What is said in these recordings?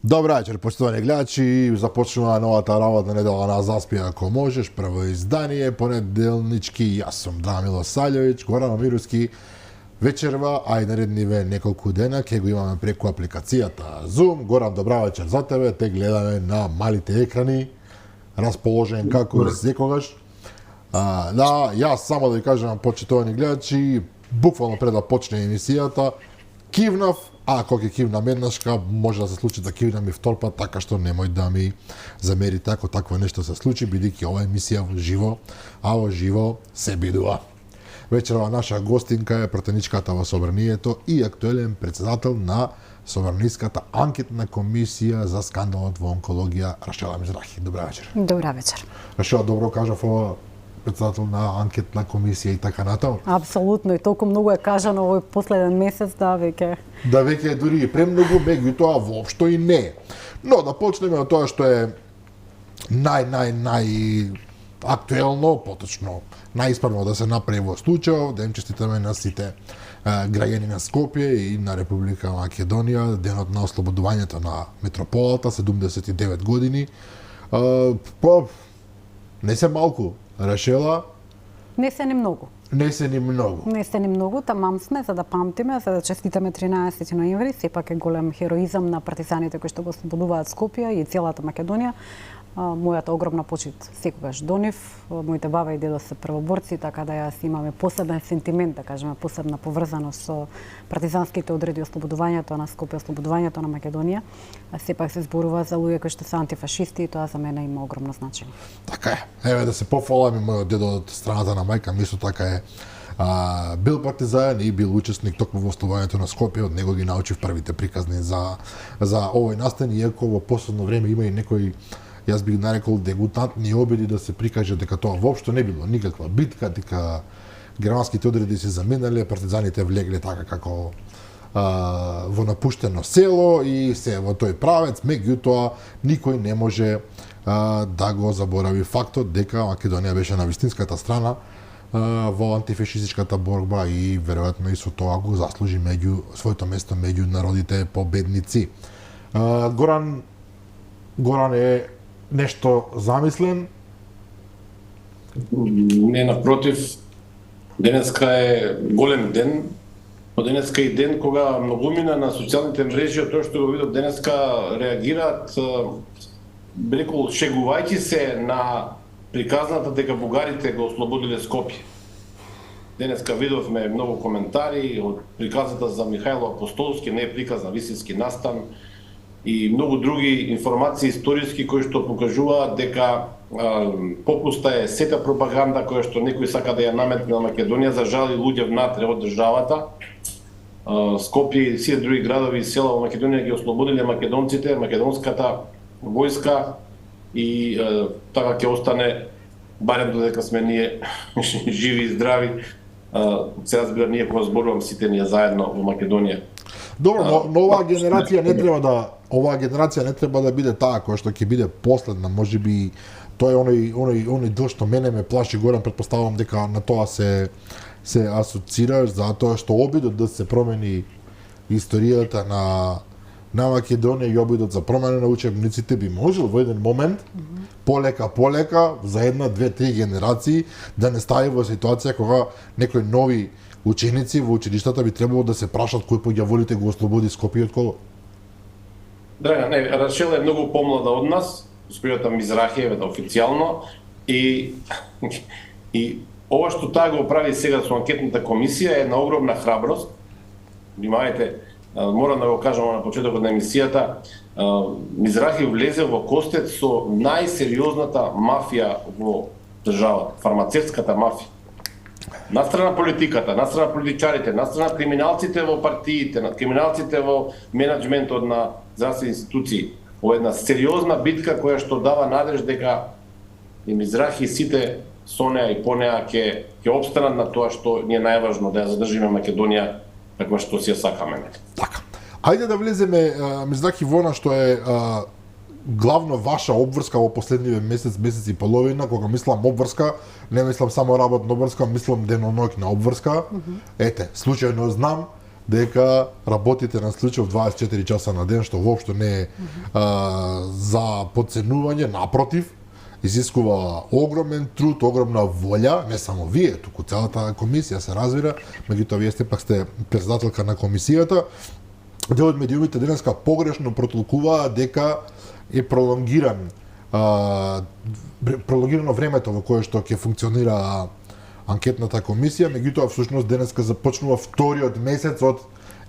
Добра вечер, почитувани гледачи. Започнува новата работна недела на Заспи ако можеш. Прво издание, понеделнички. Јас сум Драга Милосављевиќ, Горан Омировски. Вечерва, а и наредниве неколку дена ќе го имаме преку апликацијата Zoom. Горан, добра вечер за тебе. Те гледаме на малите екрани. Расположен како и секогаш. Јас само да ви кажам, почитувани гледачи, буквално пред да почне емисијата, кивнав, а ако ќе кивнам еднашка, може да се случи да кивнам и втор пат, така што немој да ми замерите ако такво нешто се случи, бидејќи ова емисија во живо, а во живо се бидува. Вечерва наша гостинка е пратеничката во Собранието и актуелен председател на Собраниската анкетна комисија за скандалот во онкологија Рашела Мизрахи. Добра вечер. Добра вечер. Рашела, добро кажав ова председател на анкетна комисија и така натаму. Апсолутно, и толку многу е кажано овој последен месец да веќе. Да веќе дури и премногу, меѓутоа воопшто и не. Но да почнеме од тоа што е нај актуелно, поточно најисправно да се направи во случајов, да им честитаме на сите граѓани на Скопје и на Република Македонија, денот на ослободувањето на метрополата, 79 години. Не се малку, Рашела. Не се ни многу. Не се ни многу. Не се ни многу, тамам сме за да памтиме, за да честитаме 13 ноември, сепак е голем хероизам на партизаните кои што го ослободуваат Скопје и целата Македонија. Мојата огромна почит секогаш до нив. Моите баба и дедо се првоборци, така да јас имаме посебен сентимент, да кажеме, посебна поврзаност со партизанските одреди, ослободувањето на Скопје, ослободувањето на Македонија. Сепак се зборува за луѓе кои што се антифашисти и тоа за мене има огромно значење. Така е. Еве да се пофалам и мојот дедо од страната на мајка ми исто така е бил партизан и бил учесник токму во ослободувањето на Скопје. Од него ги научив првите приказни за овој настан, иако во последно време има и некои, јас бих нарекол, дегутантни обиди да се прикаже дека тоа воопшто не било никаква битка, дека германските одреди се заминале, партизаните влегле така како во напуштено село и се во тој правец, меѓутоа никој не може да го заборави фактот дека Македонија беше на вистинската страна во антифашистичката борба и веројатно и со тоа го заслужи своето место меѓу народите победници. Горан е нешто замислен? Не, напротив, денеска е голем ден, но денеска е ден кога многумина на социјалните мрежи од тоа што го видов денеска реагираат, би рекол, шегувајќи се на приказната дека бугарите го ослободиле Скопје. Денеска видовме многу коментари од приказната за Михајло Апостолски, не е приказ на висински настан, и многу други информации историски кои што покажуваат дека попуста е сета пропаганда која што некој сака да ја наметне на Македонија, за жал и луѓе внатре од државата. Скопје и сите други градови и села во Македонија ги ослободиле македонците, македонската војска и така ќе остане барем додека сме ние живи и здрави. Се разбира, ние кога зборувам сите ние заедно во Македонија. Добро, но оваа генерација не треба да биде таа која што ќе биде последна, можеби тоа е оној дел што мене ме плаши. Горан, претпоставувам дека на тоа се асоцираш, затоа што обидот да се промени историјата на Македонија и обидот за промена на учебниците би можел во еден момент полека за една, две, три генерации да не стави во ситуација кога некои нови ученици во училиштата би требало да се прашат кој по ѓаволите го ослободи Скопје од кого? Драга, не, Рашела е многу помлада од нас, госпоѓата Мизрахиева официјално, и ова што таа го прави сега со анкетната комисија е на огромна храброст. Внимавајте, морам да го кажам на почетокот на емисијата, Мизрахи влезе во костец со најсериозната мафија во државата, фармацевтската мафија. Настрана политиката, настрана политичарите, настрана криминалците во партиите, криминалците во менеджментот на здравствени институции. Ова една сериозна битка која што дава надеж дека и Мизрахи и сите со неа и по неа ќе опстанат на тоа што ни е најважно, да ја задржиме Македонија таква што си ја сакаме. Така. Ајде да влеземе, Мизрахи, во она што е главно ваша обврска во последниве месец и половина. Кога мислам обврска, не мислам само работна обврска, мислам деноноќна обврска. Ете, случајно знам дека работите на случај 24 часа на ден, што воопшто не е за подценување, напротив, изискува огромен труд, огромна волја, не само вие, туку целата комисија се разбира, меѓутоа вие сте пак сте председателка на комисијата. Дел од медиумите денеска погрешно протолкуваа дека е пролонгирано времето во кое што ќе функционира анкетната комисија, меѓутоа всушност денеска започнува вториот месец од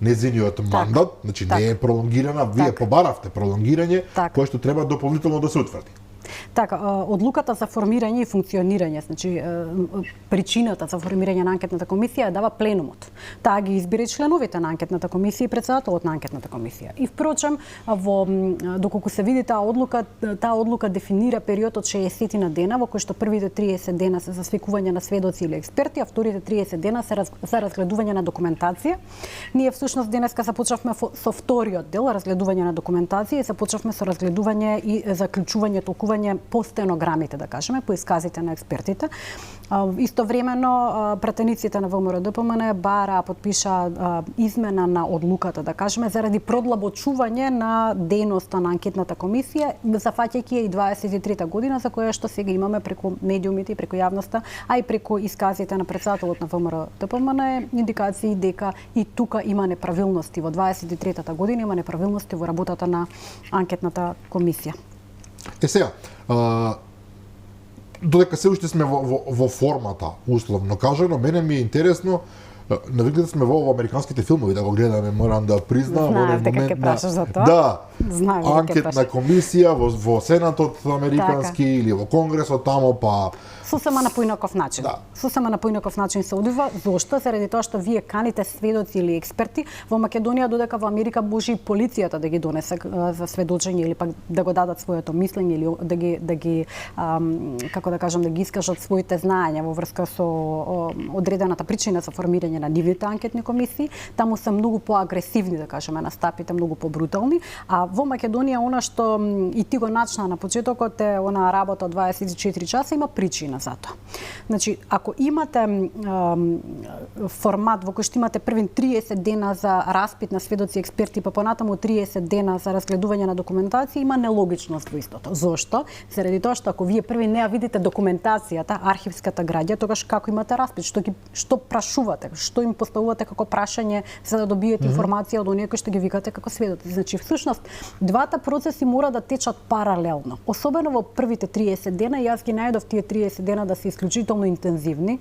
незиниот мандат, значи не е пролонгирана, вие побаравте пролонгирање, кое што треба дополнително да се утврди. Така, одлуката за формирање и функционирање, значи причината за формирање на анкетната комисија ја дава пленумот. Таа ги избира членовите на анкетната комисија и председателот на анкетната комисија. И впрочем, доколку се види таа одлука дефинира период од 60 на дена, во кој што првите 30 дена се за свикување на сведоци или експерти, а вторите 30 дена се за разгледување на документација. Ние всушност денеска започнавме со вториот дел, разгледување на документација, и започнавме со разгледување и заклучување, толкување по стенограмите, да кажеме, по исказите на експертите. Истовремено пратениците на ВМРО-ДПМН бара подпиша измена на одлуката, да кажеме, заради продлабочување на дејноста на анкетната комисија, зафаќајќи ја и 23-та година, за која што сега имаме преку медиумите и преку јавноста, а и преку исказите на председателот на ВМРО-ДПМН, индикации дека и тука има неправилности. Во 23-та година има неправилности во работата на анкетната комисија. Сега, додека се уште сме во формата, условно кажано, мене ми е интересно, навикли сме во американските филмови да го гледаме, морам да признам, во момент на за тоа? Да, анкетна комисија во Сенатот американски или во Конгресот тамо, па сосема на поинаков начин. Да. Сосема на поинаков начин се одвива. Зошто? Заради тоа што вие каните сведоци или експерти во Македонија, додека во Америка може и полицијата да ги донесе за сведочење или пак да го дадат своето мислење или да ги како да кажам, да ги искажат своите знаења во врска со одредената причина за формирање на нивните анкетни комисии. Таму се многу поагресивни, да кажеме, настапите, многу побрутални, а во Македонија она што и ти го начна на почетокот е она работа од 24 часа, има причина за тоа. Значи, ако имате формат во кој што имате првин 30 дена за распит на сведоци и експерти, па понатаму 30 дена за разгледување на документација, има нелогичност во истото. Зошто? Заради тоа што ако вие први не ја видите документацијата, архивската граѓа, тогаш како имате распит, што прашувате, што им поставувате како прашање за да добиете информација од оние кои што ги викате како сведоци. Значи, всушност, двата процеси мора да течат паралелно. Особено во првите 30 дена, јас ги најдов тие 30 дена да се исклучително интензивни.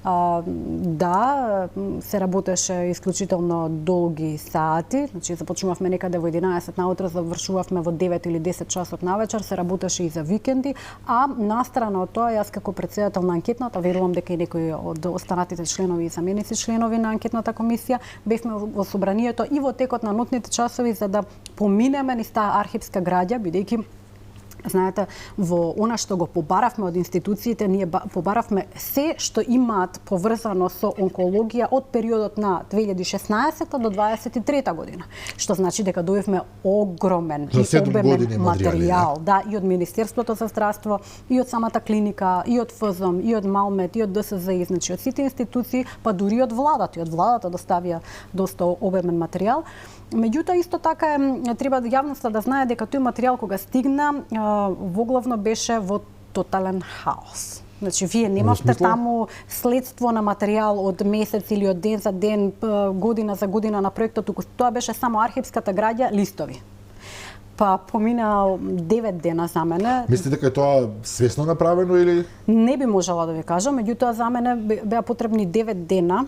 Да, се работеше исклучително долги сати, значи започнувавме некаде во 11 наутро, завршувавме во 9 или 10 часот навечер, се работеше и за викенди, а настрана од тоа, јас како председател на анкетната, верувам дека и некои од останатите членови и заменици членови на анкетната комисија, бевме во собранието и во текот на нотните часови за да поминеме низ таа архивска граѓа, бидејќи знаете, во она што го побаравме од институциите, ние побаравме се што имаат поврзано со онкологија од периодот на 2016 до 2023 година. Што значи дека добивме огромен и обемен материјал, да, и од Министерството за здравство, и од самата клиника, и од ФЗМ, и од Малмет, и од ДСЗ, значи од сите институции, па дури од владата, и од владата доставија доста обемен материјал. Меѓутоа, исто така треба јавноста да знае дека тој материјал кога стигна, воглавно беше во тотален хаос. Значи, вие немавте таму следство на материјал од месец или од ден за ден, година за година на проектот, туку тоа беше само архивската граѓа, листови. Па помина 9 дена за мене. Мислите дека е тоа свесно направено или? Не би можела да ви кажам, меѓутоа за мене беа потребни 9 дена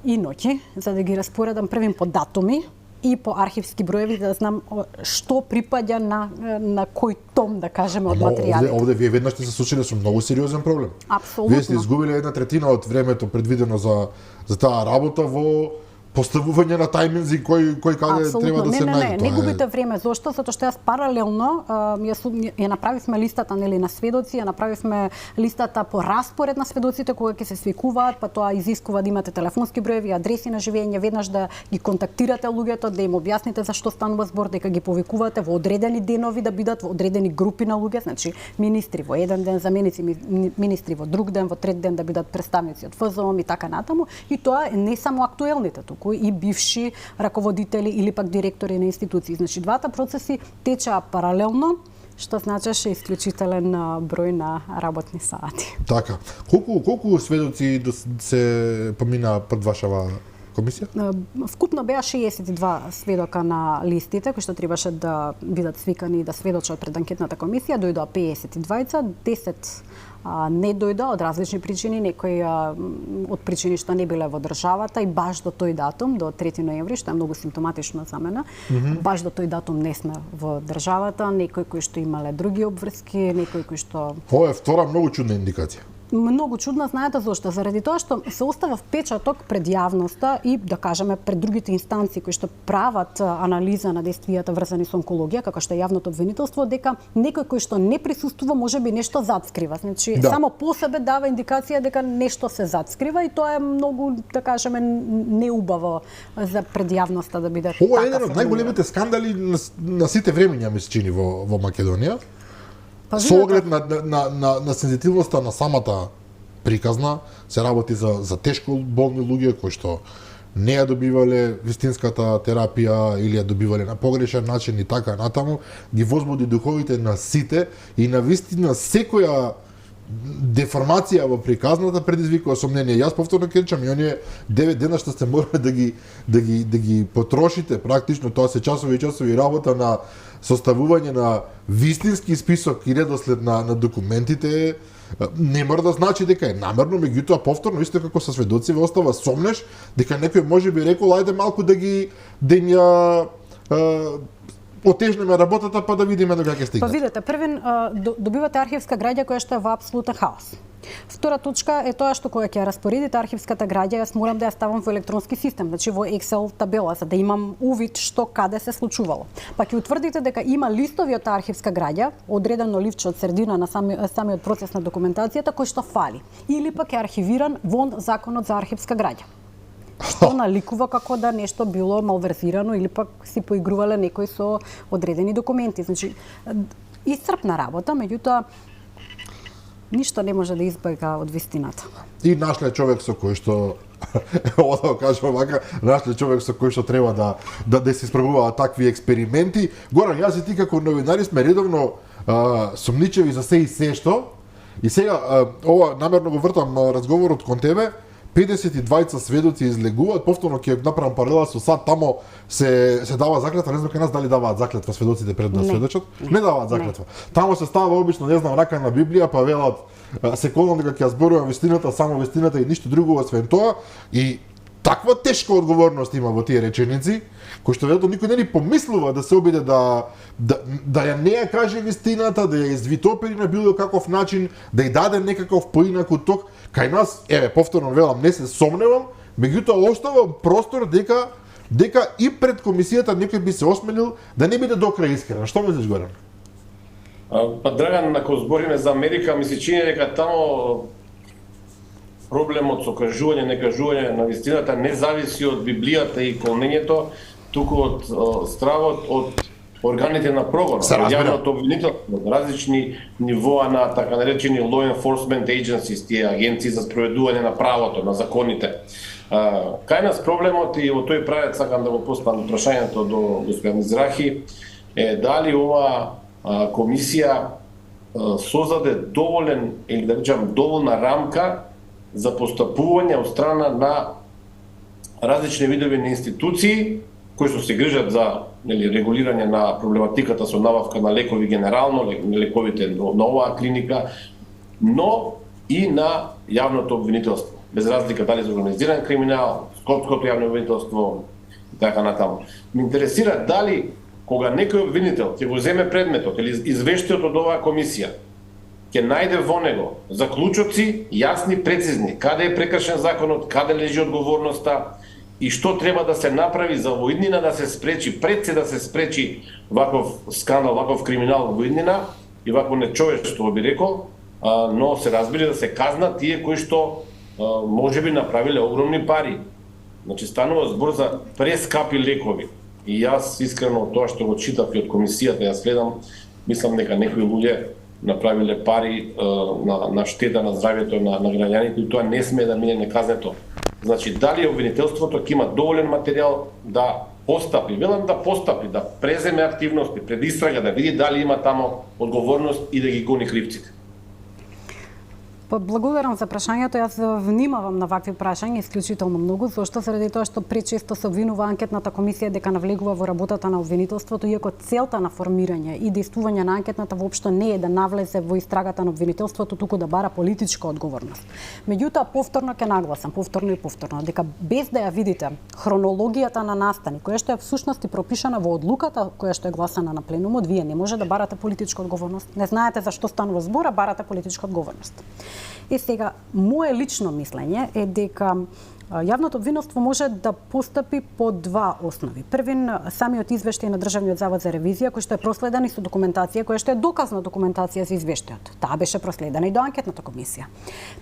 и ноќи за да ги распоредам првим по датуми и по архивски броеви да знам што припаѓа на кој том, да кажеме, од материјалите. Овде вие веднаш сте се случили со многу сериозен проблем. Апсолутно. Вие сте изгубили 1/3 од времето предвидено за таа работа во поставување на тајминзи кој каде треба да се најде. Не губите време. Зошто? Затоа што јас паралелно ја направивме листата на сведоци, ја направивме листата по распоред на сведоците кога ќе се свикуваат, па тоа изискува да имате телефонски броеви, адреси на живење, веднаш да ги контактирате луѓето, да им објасните за што станува збор, дека ги повикувате во одредени денови да бидат во одредени групи на луѓе, значи министри во еден ден, заменици министри во друг ден, во трет ден да бидат представници од ФЗОМ и така натаму. И тоа е не само актуелните туку. туку и бивши раководители или пак директори на институции. Значи двата процеси течаа паралелно, што значеше исклучителен број на работни сати. Така. Колку сведоци се помина пред вашава комисија? Вкупно беа 62 сведока на листите, кои што требаше да бидат свикани и да сведочат пред анкетната комисија. Дојдоа 52, 10 не дојдоа од различни причини, некои од причини што не биле во државата и баш до тој датум, до 3 ноември, што е многу симптоматично за мене, баш до тој датум не сме во државата, некои кои што имале други обврски, некои кои што... Ова е втора многу чудна индикација. Многу чудна, знаете зошто? Заради тоа што се остава впечаток пред јавноста и, да кажеме, пред другите инстанции кои што прават анализа на действијата врзани со онкологија, како што е јавното обвинителство, дека некој кој што не присуствува можеби нешто затскрива. Значи, само по себе дава индикација дека нешто се затскрива и тоа е многу, да кажеме, неубаво за пред јавноста да биде така. Ова е еден од најголемите скандали на сите времиња, ми се чини, во Македонија. Со оглед на сензитивноста на самата приказна, се работи за тешко болни луѓе кои што не ја добивале вистинската терапија или ја добивале на погрешен начин и така натаму, ги возбуди духовите на сите и на вистина секоја деформација во приказната предизвикува сомнение. Јас повторно ќе речам, и оние 9 дена што сте морале да ги потрошите практично, тоа се часови и часови работа на составување на вистински список и редослед на документите, не мора да значи дека е намерно, меѓутоа повторно исто како со сведоци ве остава сомнеш дека некој можеби рекол ајде малку да им ја отежнеме работата па да видиме до кај ќе стигнат. Па видете, првен добивате архивска граѓа која што е во апсолутен хаос. Втора точка е тоа што кога ќе ја распоредите архивската граѓа, јас морам да ја ставам во електронски систем, значи во Excel табела, за да имам увид што каде се случувало. Па ќе утврдите дека има листови од архивска граѓа, одредено ливче од средина на самиот процес на документацијата кој што фали, или пак е архивиран вон законот за архивска граѓа. Што наликува како да нешто било малверзирано или пак си поигрувале некои со одредени документи. Значи, исцрпна работа, меѓутоа ништо не може да избега од вистината. И нашле човек со кој што ова да го кажам вака, нашле човек со кој што треба да се испробуваат такви експерименти. Горан, јас и ти како новинари сме редовно сумничеви за се и се што. И сега ова намерно го вртам разговорот кон тебе. 52 сведоци излегуваат, повторно ќе направам паралела со САД, тамо се дава заклетва, не знам кај нас дали даваат заклетва сведоците пред да сведочат, не даваат заклетва. Тамо се става обично, не знам, рака на Библија, па велат се колам дека ќе ја зборувам вистината, само вистината и ништо друго освен тоа, и таква тешка одговорност има во тие реченици, кој што веројатно никој не ни помислува да се обиде да ја не ја каже вистината, да ја извитопери на било каков начин, да ја даде некаков поинак уток. Кај нас, повторно велам, не се сомневам, меѓутоа оставам простор дека и пред комисијата некој би се осмелил да не биде до крај искрен. Што мислиш, Горан? Па Драган, ако збориме за Америка, ми се чини дека тамо проблемот со кажување, некажување на вистината не зависи од Библијата и колнењето, туку од стравот од органите на прогон, јавното обвинителство, различни нивоа на така наречени law enforcement agencies, тие агенции за спроведување на правото, на законите. Кај нас проблемот, и во тој правец сакам да го поставам прашањето до господин Мизрахи, е дали ова комисија создаде доволен, или да речам доволна рамка за постапување од страна на различни видови на институции кои што се грижат за регулирање на проблематиката со набавка на лекови генерално, лековите на оваа клиника, но и на јавното обвинителство. Без разлика дали за организиран криминал, скопското јавно обвинителство и така натаму. Ме интересира дали кога некој обвинител ќе го земе предметот или извештајот од оваа комисија, ќе најде во него заклучоци јасни, прецизни, каде е прекршен законот, каде лежи одговорноста и што треба да се направи за во иднина да се спречи, пред се да се спречи ваков скандал, ваков криминал во иднина и вакво нечовештво би рекол, но се разбира да се казнат тие кои што можеби направиле огромни пари. Значи станува збор за прескапи лекови. И јас искрено тоа што го читав и од комисијата ја следам, мислам дека некои луѓе направиле пари на штета на здравјето на граѓаните и тоа не смее да мине неказнето. Значи, дали обвинителството ќе има доволен материјал да постапи, велам да постапи, да преземе активности пред истрага, да види дали има тамо одговорност и да ги гони кривците. Благодарам за прашањето. Јас внимавам на вакви прашања исклучително многу, зашто заради тоа што пречесто се обвинува анкетната комисија дека навлегува во работата на обвинителството, иако целта на формирање и действување на анкетната воопшто не е да навлезе во истрагата на обвинителството, туку да бара политичка одговорност. Меѓутоа, повторно ќе нагласам, повторно дека без да ја видите хронологијата на настани, која што е всушност и пропишана во одлуката која што е гласана на пленумот, вие не може да барате политичка одговорност. Не знаете за што станува збор, а барате политичка одговорност. И сега, мое лично мислење е дека јавното обвинителство може да постапи по два основи. Првин, самиот извештај на Државниот завод за ревизија, кој што е проследен и со документација, која што е доказна документација за извештајот. Таа беше проследена и до анкетната комисија.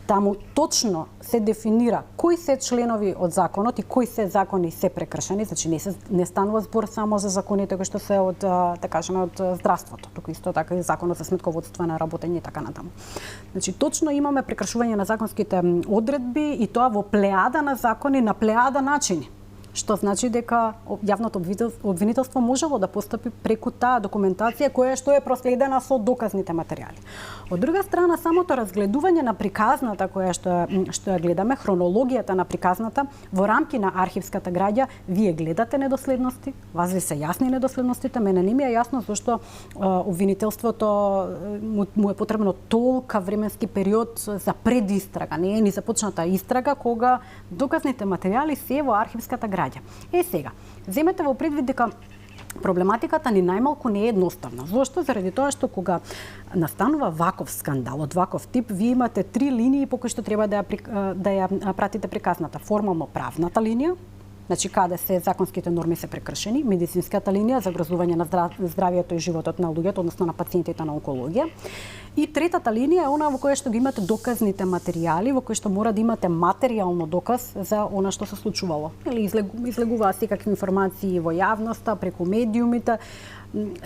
Таму точно се дефинира кои се членови од законот и кои се закони се прекршени, значи не станува збор само за законите кои што се од, да кажеме, од здравството, туку исто така и законот за сметководство на работење и така натаму. Значи точно имаме прекршување на законските одредби и тоа во плеада на закони на плеада начини, што значи дека јавното обвинителство можело да постапи преку таа документација која што е проследена со доказните материјали. Од друга страна, самото разгледување на приказната која што ја гледаме, хронологијата на приказната во рамки на архивската граѓа, вие гледате недоследности, вас ви се јасни недоследностите, мене не ми е јасно зашто обвинителството му е потребно толка временски период за предистрага, не е ни започната истрага кога доказните материјали се во архивската граѓа. Сега, земете во предвид дека проблематиката ни најмалку не е едноставна. Зошто? Заради тоа што кога настанува ваков скандал од ваков тип, вие имате три линии по кои што треба да ја пратите приказната. Формално правната линија, значи каде се законските норми се прекршени, медицинската линија за загрозување на здравјето и животот на луѓето, односно на пациентите на онкологија. И третата линија е она во која што ги имате доказните материјали, во кој што мора да имате материјално доказ за она што се случувало. Или излегуваат секакви информации во јавноста, преку медиумите.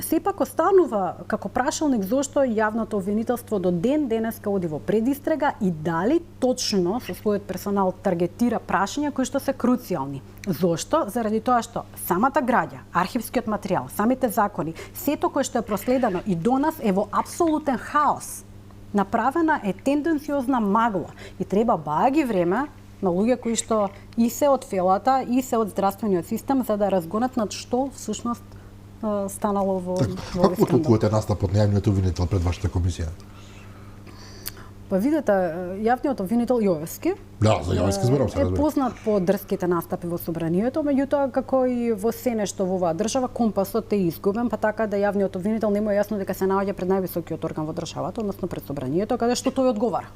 Сепак останува како прашалник зошто јавното обвинителство до ден денеска оди во предистрага и дали точно со својот персонал таргетира прашања кои што се круцијални. Зошто? Заради тоа што самата граѓа, архивскиот материјал, самите закони, сето кое што е проследено и до нас е во апсолутен хаос. Направена е тенденциозна магла и треба баги време на луѓе кои што и се од фелата и се од здравствениот систем за да разгонат над што всушност станало во овој скандал. Како толкувате настапот на јавниот обвинител пред вашата комисија? Па видете, јавниот обвинител Јовевски, да, за Јовевски зборам се разбира, е познат по дрските настапи во собранието, меѓутоа како и во се нешто во оваа држава компасот е изгубен, па така да јавниот обвинител не му е јасно дека се наоѓа пред највисокиот орган во државата, односно пред собранието, каде што тој одговара.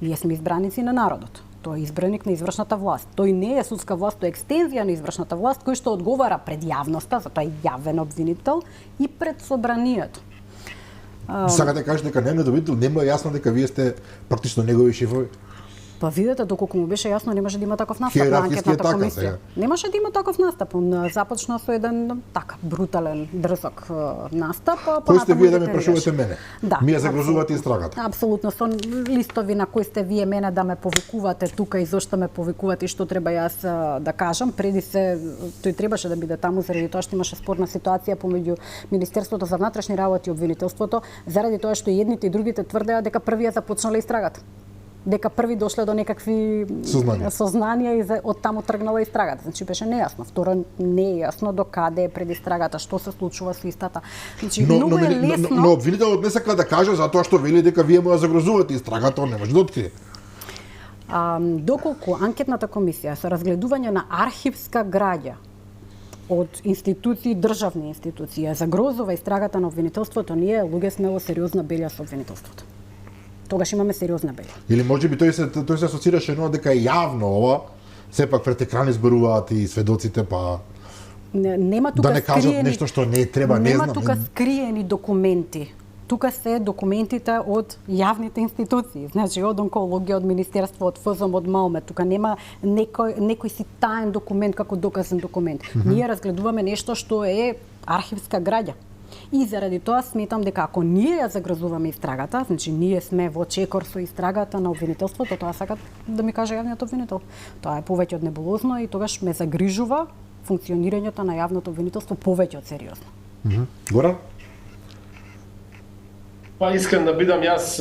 Ние сме избраници на народот. Тој е избраник на извршната власт. Тој не е судска власт, тој е екстензија на извршната власт кој што одговара пред јавноста, затоа е јавен обвинител и пред собранието. Сакате да кажете дека неговиот обвинител не му е јасно дека вие сте практично негови шефови? Па видете, доколку му беше јасно, немаше да има таков настап на анкетната комисија. Немаше да има таков настап. Он започна со еден така брутален, дрзок настап. Кој сте вие да ме прашувате мене? Да, ми ја загрозувате истрагата. Апсолутно, со листови на кои сте вие мене да ме повикувате тука и зошто ме повикувате и што треба јас да кажам. Преди се, тој требаше да биде таму заради тоа што имаше спорна ситуација помеѓу Министерството за внатрешни работи и обвинителството, заради тоа што и едните и другите тврдеа дека првија започнале истрагата. Дека први дошле до некакви сознанија и од таму тргнала истрагата. Значи беше нејасно. Второ, не е јасно до каде е предистрагата, што се случува со истата. Значи многу е лесно. Но обвинителот не сака да каже затоа што вели дека вие му ја загрозувате истрагата, он не може да открие. Доколку анкетната комисија со разгледување на архивска граѓа од институции, државни институции, загрозува истрагата на обвинителството, ние луѓе сме во сериозна белја со обвинителството. Тогаш имаме сериозна белја. Или можеби тој се асоцираше едно дека е јавно ова, сепак пред екрани зборуваат и сведоците, па нема тука да не кажат скриени, нешто што не треба, не знам. Нема тука скриени документи. Тука се документите од јавните институции, значи од онкологија, од Министерство, од ФЗМ, од МАОМЕ. Тука нема некој си таен документ како доказен документ. Ние разгледуваме нешто што е архивска граѓа. И заради тоа сметам дека ако ние ја загрозуваме истрагата, значи ние сме во чекор со истрагата на обвинителството, тоа сакат да ми каже јавниот обвинител. Тоа е повеќе од небулозно и тогаш ме загрижува функционирањето на јавното обвинителство повеќе од сериозно. Горан? Па искрен да бидам, јас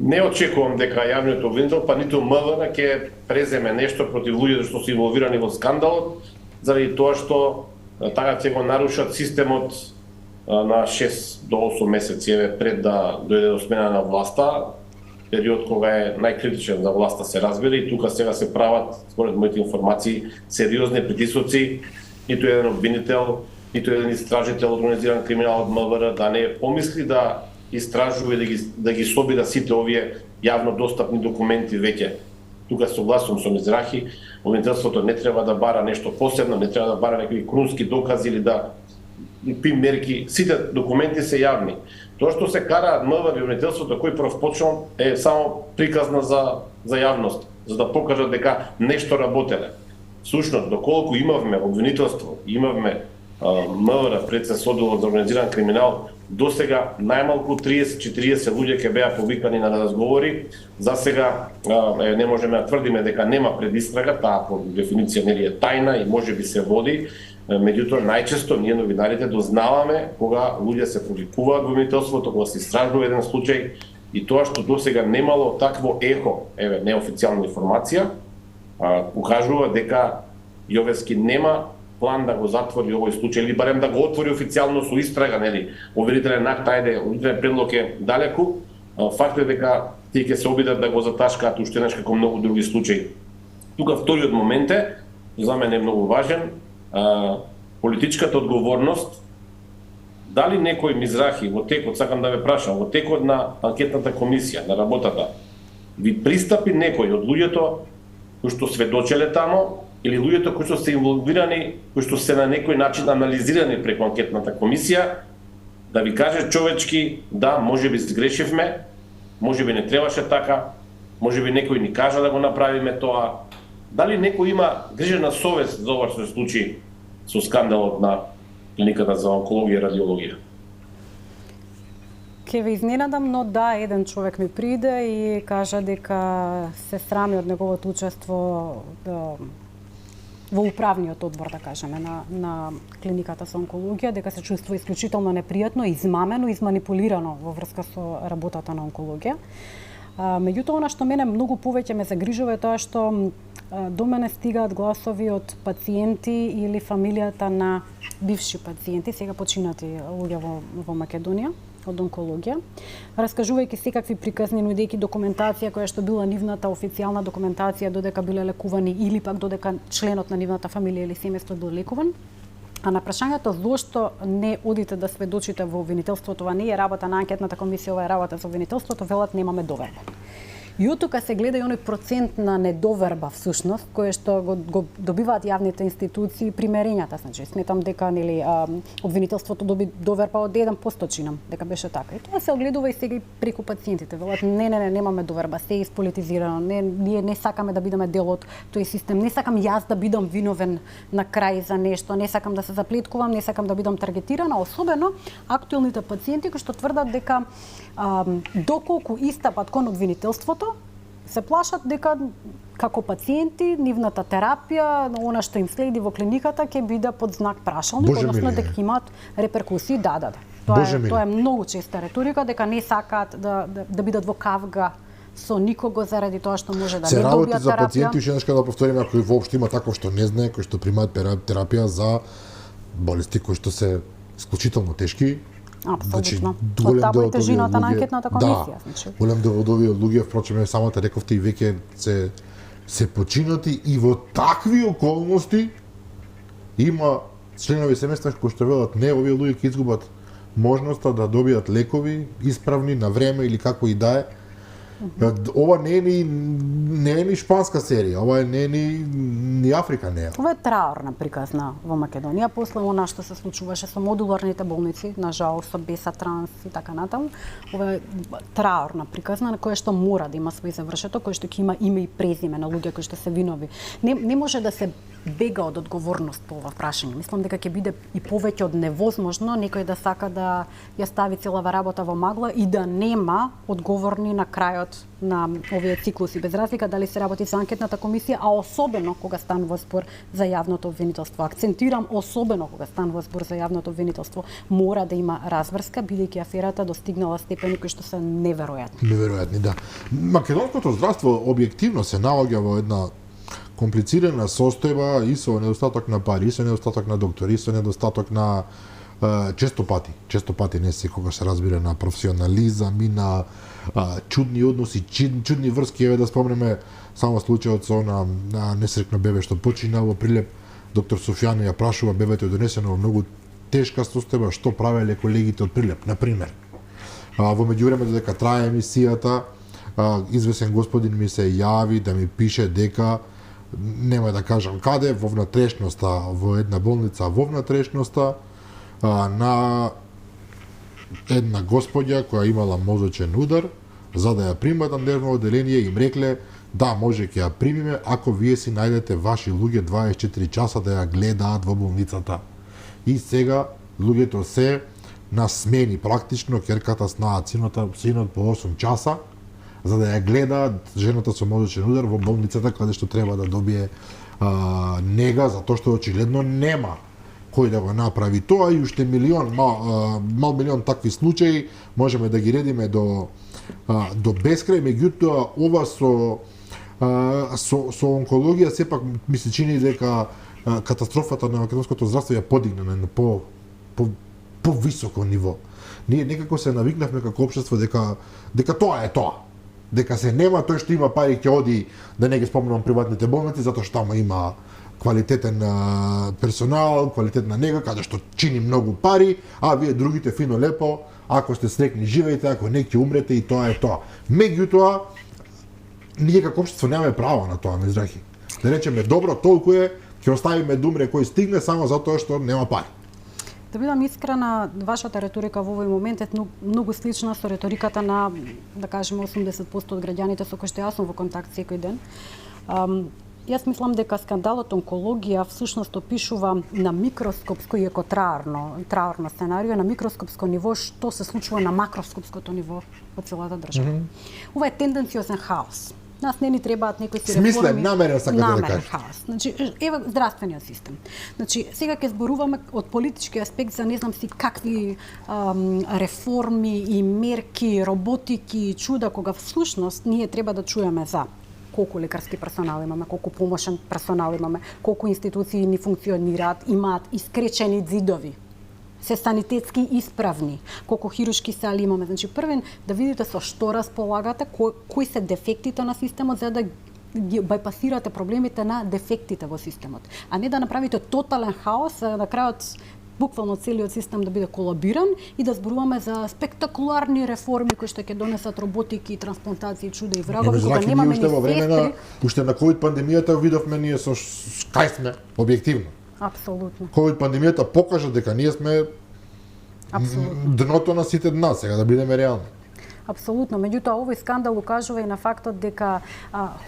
не очекувам дека јавниот обвинител, па ниту МВР ќе преземе нешто против луѓето што се инволвирани во скандалот, заради тоа што така ќе го нарушат системот на 6 до 8 месеци пред да дојде до смена на власта, период кога е најкритичен за власта, се разбира, и тука сега се прават, според моите информации, сериозни притисоци, ниту еден обвинител, ниту еден истражител организиран криминал од МВР да не помисли да истражува и да ги собира сите овие јавно достапни документи веќе. Тука согласувам со Мизрахи, обвинителството не треба да бара нешто посебно, не треба да бара некои крунски докази или да пи мерки, сите документи се јавни. Тоа што се караат МВР и обвинителството кој прв почнал е само приказна за јавност, за да покажат дека нешто работеле. Всушност, доколку имавме обвинителство, имавме МВР пред се соделот за организиран криминал, досега најмалку 30-40 луѓе ќе беа повикани на разговори. За сега не можеме да тврдиме дека нема предистрага, таа по дефиниција нели е тајна и можеби се води. Меѓутоа најчесто ние новинарите дознаваме кога луѓе се повикуваат во обвинителството, кога се истражува еден случај, и тоа што досега немало такво ехо, неофицијална информација, укажува дека Јовевски нема план да го затвори овој случај или барем да го отвори официјално со истрага, нели? Обвинителен акт, обвинителен предлог е далеку. Факт е дека тие ќе се обидат да го заташкаат уште еднаш како многу други случаи. Тука вториот момент е, за мене е многу важен, политичката одговорност. Дали некој Мизрахи во текот, сакам да ве прашам, во текот на анкетната комисија, на работата, ви пристапи некој од луѓето кои што сведочеле тамо, или луѓето кои што се инволвирани, кои што се на некој начин анализирани преку анкетната комисија, да ви каже човечки, да, можеби сгрешивме, можеби не требаше така, можеби некој ни кажа да го направиме тоа. Дали некој има грижена совест за ова што се случи со скандалот на клиниката за онкологија и радиологија? Ке ве изненадам, но да, еден човек ми приде и кажа дека се срами од неговото учество во управниот одбор, да кажеме, на клиниката за онкологија, дека се чувствува исклучително непријатно, измамено, изманипулирано во врска со работата на онкологија. Меѓутоа, она што мене многу повеќе ме загрижува е тоа што до мене стигаат гласови од пациенти или фамилијата на бивши пациенти, сега починати луѓе во Македонија од онкологија, раскажувајќи секакви приказни, нудејќи документација која што била нивната официјална документација додека биле лекувани или пак додека членот на нивната фамилија или семејство бил лекуван. А на прашањето зошто не одите да сведочите во обвинителството, ова не е работа на анкетната комисија, ова е работа за обвинителството, велат немаме доверба. И оттука се гледа и оној процент на недоверба всушност, кој што го добиваат јавните институции примерењата. Значи, сметам дека нели обвинителството доби доверба од 1% чинам, дека беше така. И тоа се огледува и сега и преку пациентите. Велат немаме доверба, се е исполитизирано, ние не сакаме да бидеме дел од тој систем, не сакам јас да бидам виновен на крај за нешто, не сакам да се заплеткувам, не сакам да бидам таргетирана, особено актуелните пациенти кои што тврдат дека доколку истапат кон обвинителството, се плашат дека како пациенти нивната терапија, она што им следи во клиниката ќе биде под знак прашалник, односно дека имаат реперкусии. Да. Тоа е многу честа реторика, дека не сакаат да бидат во кавга со никого заради тоа што може да не добијат терапија. Се работи за пациенти, уште еднаш да повториме, кои воопшто има таков што не знае, кои што примаат терапија за болести кои што се исклучително тешки. Апсолутно. Од табу и тежината на анкетната комисија. Да, голем дел од овие луѓе, впрочем, самата рековте и веќе се починати и во такви околности има членови семејства кои што велат не, овие луѓе ќе изгубат можноста да добијат лекови исправни на време или како и да е. Ова не е ни шпанска серија, ова не е ни Африка не е. Ова е траорна приказна во Македонија, после она што се случуваше со модуларните болници, на жал со Беса Транс и така натаму. Ова е траорна приказна на која што мора да има свој завршеток, кој што ќе има име и презиме на луѓе кои што се винови. Не може да се бега од одговорност по ова прашање. Мислам дека ќе биде и повеќе од невозможно некој да сака да ја стави целава работа во магла и да нема одговорни на крајот на овие циклуси, без разлика дали се работи за анкетната комисија, а особено кога станува збор за јавното обвинителство. Акцентирам, особено кога станува збор за јавното обвинителство, мора да има разврска, бидејќи аферата достигнала степени кои што се неверојатни. Неверојатни, да. Македонското здравство објективно се наоѓа во една комплицирана состојба и со недостаток на пари, и со недостаток на доктори, и со недостаток на често пати не секогаш се разбира на професионализам и на чудни односи, чудни врски. Еве да спомнеме само случајот со на несрекно бебе што почина во Прилеп. Доктор Софјано ја прашува, бебето е донесено во многу тешка состојба, што правеле колегите од Прилеп, на пример. Во меѓувреме додека трае емисијата, извесен господин ми се јави да ми пише дека нема да кажам каде, во внатрешноста, во една болница во внатрешноста, на една господја која имала мозочен удар, за да ја примат на нервно одделение, им рекле да, може ќе ја примиме ако вие си најдете ваши луѓе 24 часа да ја гледаат во болницата. И сега луѓето се на смени, практично ќерката снаат синот по 8 часа, за да ја гледаат жената со мозочен удар во болницата каде што треба да добие нега, затоа што очигледно нема кој да го направи тоа и уште мал милион такви случаи можеме да ги редиме до бескрај. Меѓутоа ова со онкологија сепак ми се чини дека катастрофата на македонското здравство ја подигна на по високо ниво. Ние некако се навикнавме како општество дека тоа е тоа. Дека се нема, тој што има пари ќе оди, да не ги спомнувам приватните болници, затоа што тamo има квалитетен персонал, квалитетна нега, каде што чини многу пари, а вие другите фино лепо, ако сте срекни живеете, ако не ќе умрете и тоа е тоа. Меѓутоа, ние како општество немаме право на тоа, меѓутоа. Да речеме добро, толку е, ќе оставиме да умре кој стигне само затоа што нема пари. Да бидам искрена, вашата реторика во овој момент е многу слична со реториката на, да кажеме, 80% од граѓаните со кои што јас сум во контакт секој ден. Јас мислам дека скандалот онкологија всушност опишува на микроскопско, иако траорно сценарио, на микроскопско ниво што се случува на макроскопското ниво во целата држава. Ова е тенденциозен хаос. Нас не ни требаат некои си реформи. Смислен, намерен сакате да кажете. Хаос. Значи, ева здравствениот систем. Значи, сега ќе зборуваме од политички аспект за не знам си какви реформи и мерки, роботики, чуда, кога всушност ние треба да чуеме за колку лекарски персонал имаме, колку помошен персонал имаме, колку институции ни функционираат, имаат искречени зидови, се санитетски исправни, колку хируршки сали имаме. Значи, првен да видите со што располагате, кои се дефектите на системот, за да ги бајпасирате проблемите на дефектите во системот, а не да направите тотален хаос, на крајот буквално целиот систем да биде колабиран и да зборуваме за спектакуларни реформи кои што ќе донесат роботики, трансплантации, чуда и врагови, кога немаме ни сестри. Уште на ковид пандемијата видовме ние со кај сме објективно. Апсолутно. Ковид пандемијата покажа дека ние сме дното на сите дна, сега да бидеме реални. Апсолутно, меѓутоа овој скандал укажува и на фактот дека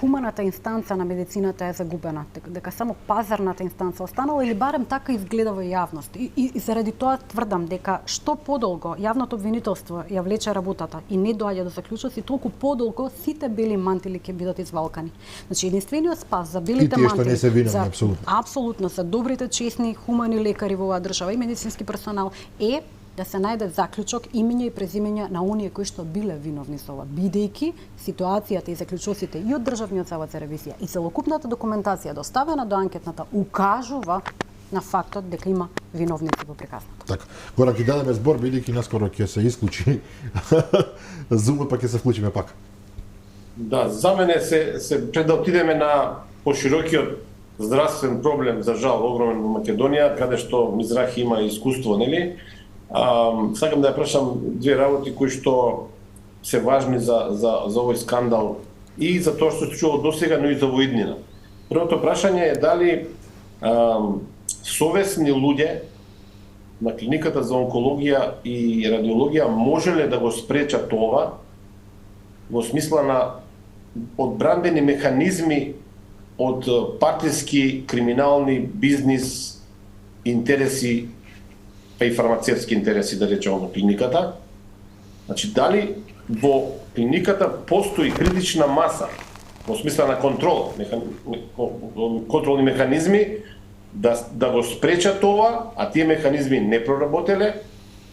хуманата инстанца на медицината е загубена, дека само пазарната инстанца останала или барем така изгледа во јавност. И заради тоа тврдам дека што подолго јавното обвинителство ја влече работата и не доаѓа до заклучоци, толку подолго сите бели мантили ќе бидат извалкани. Значи единствениот спас за белите мантили, што не се виновни, апсолутно за добрите, честни, хумани лекари во оваа држава и медицински персонал е да се најде заклучок, имења и презимења на оние кои што биле виновни со ова, бидејќи ситуацијата и заклучоците и од Државниот завод за ревизија и целокупната документација доставена до анкетната укажува на фактот дека има виновници во приказната. Така, гора ќе дадеме збор, бидејќи наскоро ќе се исклучи зумот, па ќе се вклучиме пак. Да, за мене се пред да отидеме на поширокиот здравствен проблем, за жал огромен во Македонија, каде што Мизрахи има искуство, нели? Сакам да ја прашам две работи кои што се важни за овој скандал и за тоа што се случува досега, но и за воиднина. Првото прашање е дали совесни луѓе на клиниката за онкологија и радиологија можеле да го спречат ова во смисла на одбранбени механизми од партиски, криминални, бизнис интереси, па и фармацевтски интереси, да речеме, во клиниката. Значи, дали во клиниката постои критична маса, во смисла на контрол, контролни механизми, да го спречат това, а тие механизми не проработеле.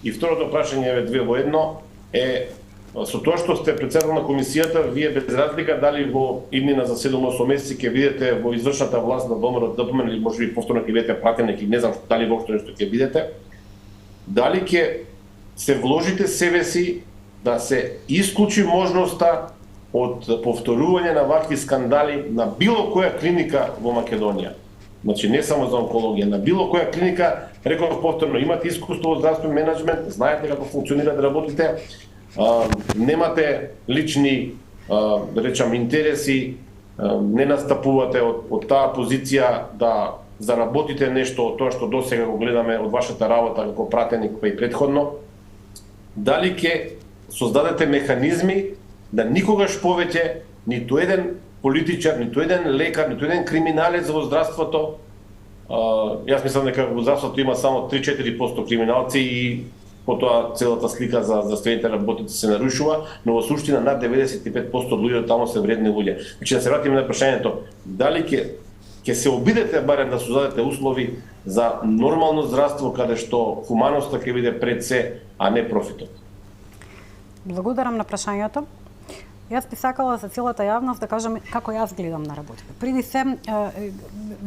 И второто прашање е две во едно, е со тоа што сте председател на комисијата, вие без разлика дали во иднина за 7-8 месеци ќе бидете во извршната власт на ВМРО ДПМН или можеби повторно ќе бидете пратеник, не знам дали воопшто нешто ќе бидете, дали ќе се вложите себе си да се исклучи можноста од повторување на вакви скандали на било која клиника во Македонија. Значи не само за онкологија, на било која клиника, реков повторно, имате искуство во здравствен менеджмент, знаете како функционира да работите, немате лични, да речам, интереси, не настапувате од таа позиција да заработите нешто од тоа што досега го гледаме од вашата работа како пратеник па и предходно. Дали ќе создадете механизми да никогаш повеќе ниту еден политичар, ниту еден лекар, ниту еден криминалец во здравството, јас мислам дека во здравството има само 3-4% криминалци и потоа целата слика за здравствените работници се нарушува, но во суштина над 95% од луѓето таму се вредни луѓе. Значи да се вратиме на прашањето, дали ќе се обидете барем да создадете услови за нормално здравство каде што хуманоста ќе биде пред се, а не профитот? Благодарам на прашањето. Јас би сакала за целата јавност да кажам како јас гледам на работите. Преди се,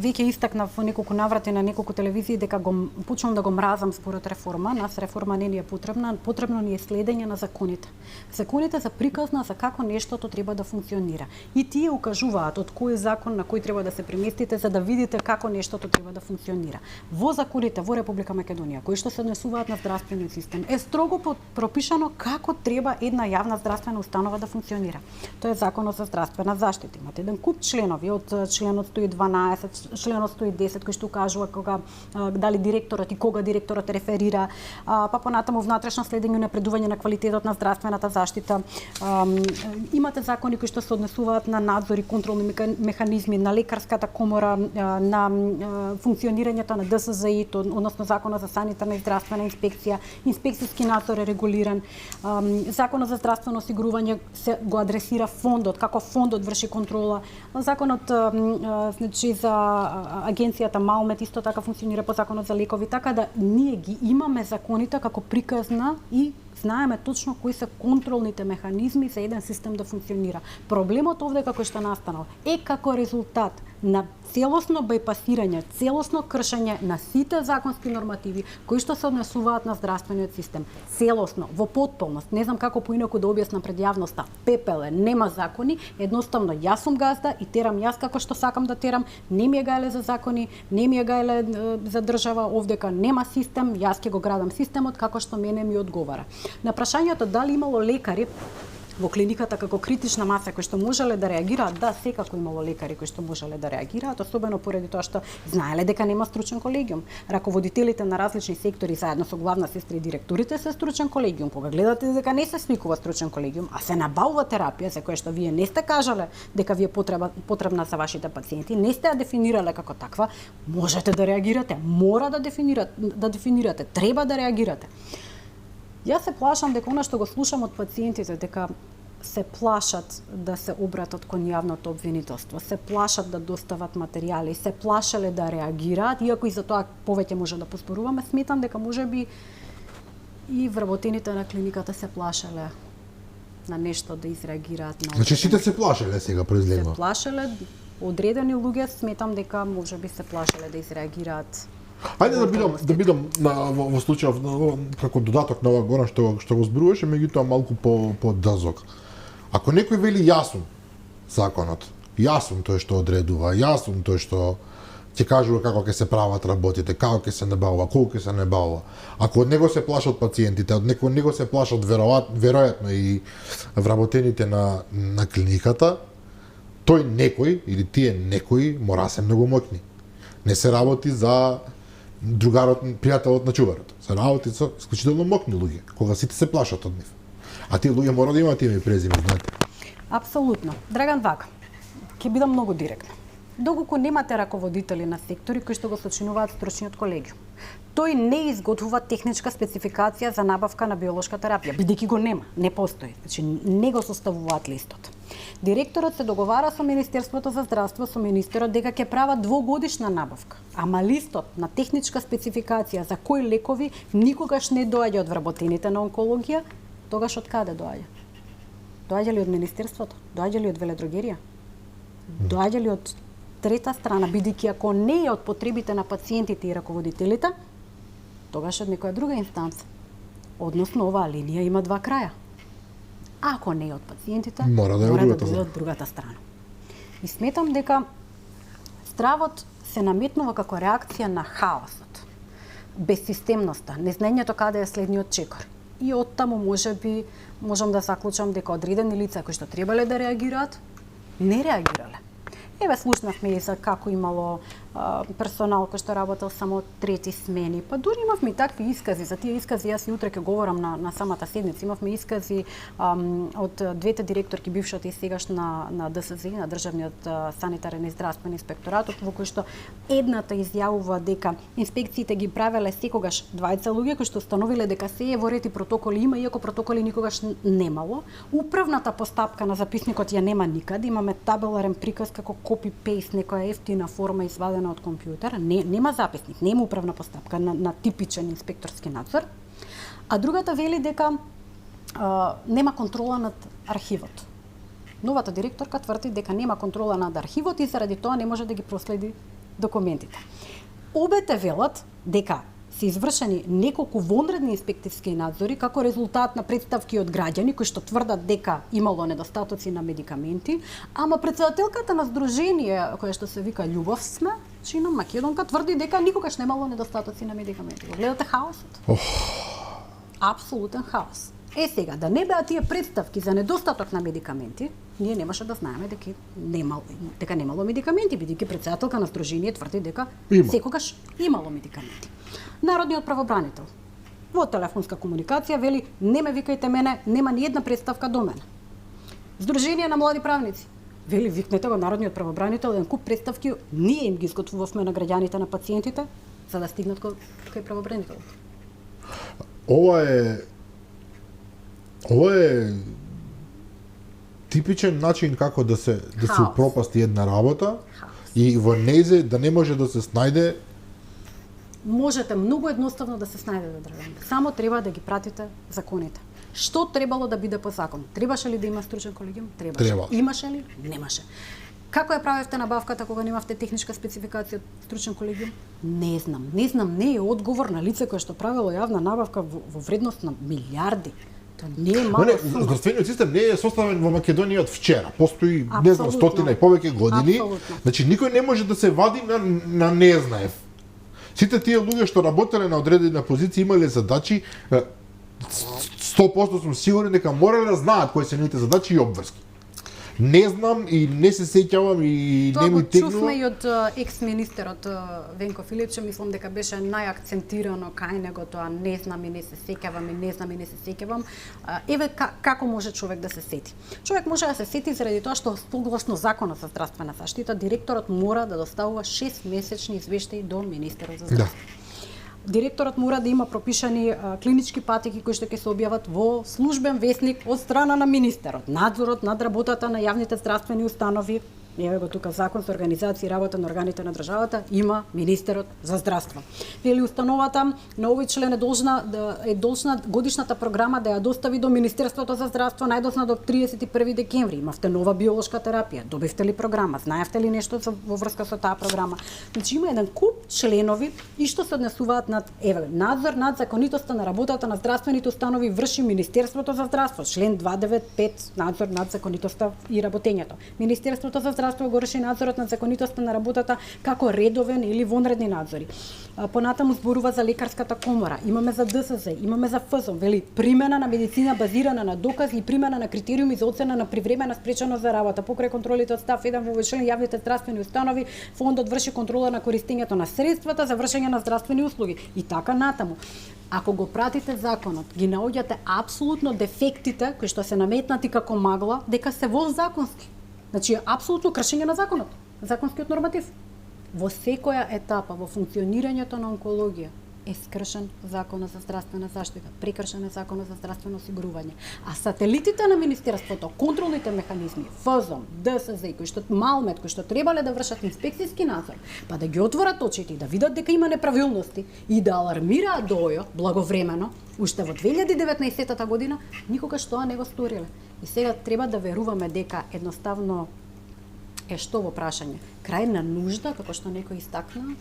веќе истакнав во неколку наврати на неколку телевизии дека почнувам да го мразам според реформа. Нас реформа не ни е потребна, потребно ни е следење на законите. Законите за приказна за како нештото треба да функционира. И тие укажуваат од кој закон на кој треба да се преместите за да видите како нештото треба да функционира. Во законите во Република Македонија кои што се однесуваат на здравствениот систем е строго пропишано како треба една јавна здравствена установа да функционира. Тоа е Законот за здравствена заштита. Имате еден куп членови од членот 112, членот 110 кој што кажува кога дали директорот и кога директорот реферира, па понатаму внатрешно следење и напредување на квалитетот на здравствената заштита. Имате закони кои што се однесуваат на надзор и контролни механизми на лекарската комора, на функционирањето на ДСЗИ, односно Законот за санитарна и здравствена инспекција, инспекцијски надзор е регулиран. Законот за здравствено осигурување се го адресира фондот, како фондот врши контрола. Законот значи за агенцијата Малмет исто така функционира по законот за лекови, така да ние ги имаме законите како приказна и знаеме точно кои се контролните механизми за еден систем да функционира. Проблемот овде како што настанал е како резултат на целосно бајпасирање, целосно кршење на сите законски нормативи кои што се однесуваат на здравствениот систем. Целосно, во потполност, не знам како поинаку да објаснам пред јавноста, пепеле, нема закони, едноставно јас сум газда и терам јас како што сакам да терам, не ми е гајле за закони, не ми е гајле за држава, овдека нема систем, јас ќе го градам системот како што мене ми одговара. На прашањето дали имало лекари во клиниката како критична маса кои што можеле да реагираат, да, секако имало лекари кои што можеле да реагираат, особено поради тоа што знаеле дека нема стручен колегиум. Раководителите на различни сектори заедно со главна сестра и директорите се стручен колегиум. Кога гледате дека не се свикува стручен колегиум, а се набавува терапија за која што вие не сте кажале дека ви е потребна за вашите пациенти, не сте ја дефинирале како таква, можете да реагирате, мора да дефинирате, треба да реагирате. Јас се плашам дека она што го слушам од пациентите, дека се плашат да се обратат кон јавното обвинителство, се плашат да достават материјали, се плашеле да реагираат, иако и за тоа повеќе може да поспоруваме, сметам дека можеби и вработените на клиниката се плашеле на нешто да изреагираат на. Значи сите се плашеле сега произлегува. Се плашеле, одредени луѓе сметам дека можеби се плашеле да изреагираат. Ајде да бидам во случајов како додаток на ова гора што го зборуваше, меѓутоа малку по дазок. Ако некој вели јасно законот, јасно тој што одредува, јасно тој што ќе кажува како ќе се прават работите, како ќе се набавува, колку ќе се набавува. Ако од него се плашат пациентите, од него се плашат веројатно и вработените на клиниката, тој некој или тие некои мора се многу моќни. Не се работи за другарот, пријателот на чуварот. Се работи со исклучително моќни луѓе, кога сите се плашат од нив. А тие луѓе мора да имаат име и презиме, знаете. Апсолутно. Драган Вака, ќе бидам многу директна. Доколку немате раководители на сектори кои што го сочинуваат стручниот колегиум, тој не изготвува техничка спецификација за набавка на биолошка терапија, бидејќи го нема, не постои. Значи не го составуваат листот. Директорот се договара со Министерството за здравство, со министерот дека ќе прават двогодишна набавка, ама листот на техничка спецификација за кои лекови никогаш не доаѓа од вработените на онкологија, тогаш од каде доаѓа? Доаѓа ли од Министерството? Доаѓа ли од веледрогерија? Доаѓа ли од трета страна, бидејќи ако не е од потребите на пациентите и раководителите, тогаш од некоја друга инстанца. Односно, оваа линија има два краја. Ако не е од пациентите, мора да е од другата страна. И сметам дека стравот се наметнува како реакција на хаосот, безсистемноста, незнаењето каде е следниот чекор. И оттаму можам да заклучам дека одредени лица кои што требале да реагираат, не реагирале. Еве слушнавме и за како имало персонал кој што работел само трети смени. Па дури имавме и такви искази. За тие искази јас и утре ќе говорам на самата седница. Имавме искази од двете директорки, бившата и сегаш на ДСЗ, на Државниот санитарен и здравствен инспекторат, во кој што едната изјавува дека инспекциите ги правеле секогаш двајца луѓе кои што установиле дека се е во ред и протоколи има, иако протоколи никогаш немало. Управната постапка на записникот ја нема никаде. Имаме табеларен приказ како копи-пейст, некоја ефтина форма извадена од компјутер, нема записник, нема управна постапка на типичен инспекторски надзор. А другата вели дека нема контрола над архивот. Новата директорка тврди дека нема контрола над архивот и заради тоа не може да ги проследи документите. Обете велат дека се извршени неколку вонредни инспекцијски надзори како резултат на претставки од граѓани кои што тврдат дека имало недостатоци на медикаменти, ама претседателката на здружение кое што се вика Љубов сме, Чина Македонка, тврди дека никогаш немало недостатоци на медикаменти. Го гледате хаосот? Апсолутен хаос. Сега, да не беа тие претставки за недостаток на медикаменти, ние немаше да знаеме дека немало медикаменти, бидејќи претседателка на здружение тврди дека секогаш имало медикаменти. Народниот правобранител во телефонска комуникација вели: не ме викајте мене, нема ни една претставка до мене. Здружение на млади правници вели: викнете го народниот правобранител, еден куп претставки ние им ги изготвувавме на граѓаните, на пациентите, за да стигнат кај правобранителот. Ова е типичен начин како да се упропасти една работа и во нејзе да не може да се снајде. Можете многу едноставно да се снајдете, драган. Само треба да ги пратите законите. Што требало да биде по закон? Требаше ли да има стручен колегиум? Требаше. Имаше ли? Немаше. Како ја правевте набавката кога немавте техничка спецификација од стручен колегиум? Не знам, не е одговор на лице кое што правело јавна набавка во вредност на милиарди. Тоа не е мала сума. Здравствениот систем не е составен во Македонија од вчера. Постои, не знам, стотина и повеќе години. Значи, никој не може да се вади на не знаев. Сите тие луѓе што работеле на одредена позиција имале задачи, 100% сум сигурен дека морале да знаат кои се нивните задачи и обврски. Не знам и не се сеќавам и не ми тегнува. Тоа го чувме и од екс-министерот Венко Филипче, мислам дека беше најакцентирано кај него тоа не знам и не се сеќавам и не знам и не се сеќавам. Еве како може човек да се сети? Човек може да се сети заради тоа што согласно Законот за здравствена заштита директорот мора да доставува 6-месечни извештаи до министерот за здравство. Директорот мора да има пропишани клинички патеки кои што ќе се објават во службен весник од страна на министерот. Надзорот над работата на јавните здравствени установи, еве го тука Закон за организација и работа на органите на државата, има министерот за здравство. Вели установата на овој член е должна годишната програма да ја достави до Министерството за здравство најдосна до 31 декември. Имавте нова биолошка терапија, добивте ли програма, знаевте ли нешто во врска со таа програма? Значи има еден куп членови и што се однесуваат над надзор над законитоста на работата на здравствените установи врши Министерството за здравство, член 295, надзор над законитоста и работењето. Министерството за здравство го врши надзорот над законитоста на работата како редовен или вонредни надзори. Понатаму зборува за лекарската комора, имаме за ДСЗ, имаме за ФЗО, вели примена на медицина базирана на докази и примена на критериуми за оцена на привремена спреченост за работа. Покрај контролите од став 1 во овој член јавните здравствени установи, фондот врши контрола на користењето на средствата за вршење на здравствени услуги и така натаму. Ако го пратите законот, ги наоѓате апсолутно дефектите кои што се наметнати како магла дека се во законски. Значи, апсолутно кршење на законот. законскиот норматив. Во секоја етапа во функционирањето на онкологија е скршен Законот за здравствена заштита, прекршен е Законот за здравствено осигурување. А сателитите на Министерството, контролните механизми, ФЗОМ, ДСЗ, кои што Малмет, кои што требале да вршат инспекцијски надзор, па да ги отворат очите и да видат дека има неправилности и да алармираат до ОЈО благовремено, уште во 2019 година, никогаш тоа не го сториле. И сега треба да веруваме дека едноставно е што во прашање? Крајна нужда, како што некој истакна,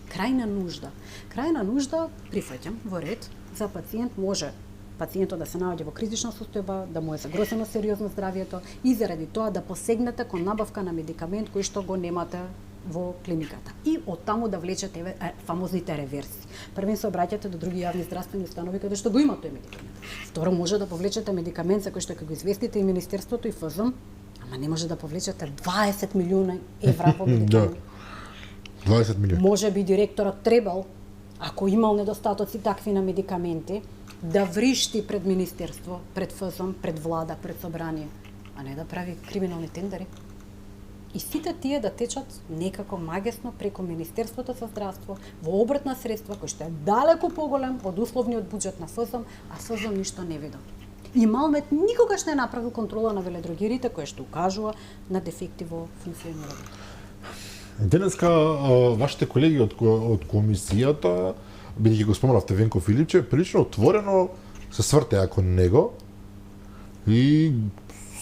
крајна нужда. Крајна нужда, прифаќам, во ред, за пациент може пациентот да се наоѓа во критична состојба, да му е загрозено сериозно здравието и заради тоа да посегнете кон набавка на медикамент кој што го немате во клиниката. И оттаму да влечете фамозните реверси. Првен се обраќате до други јавни здравствени установи каде што го има тој медикамент. Второ, може да повлечете медикамент за кој што ќе го известите и Министерството и ФЗМ, ама не може да повлечете 20 милиони евра во медикамент. 20 милиони. Може би директорот требал, ако имал недостатоци такви на медикаменти, да вришти пред Министерство, пред ФЗМ, пред влада, пред собрание, а не да прави криминални тендери. И сите тие да течат некако магесно преку Министерството за здравство во обрт на средства кој што е далеку поголем од условниот буџет на ФЗМ, а ФЗМ ништо не видел. И Малмет никогаш не направил контрола на веледрогерите кој што укажува на дефекти во функционирање. Денеска вашите колеги од комисијата, бидејќи го споменавте Венко Филипче, прилично отворено се свртеа кон него и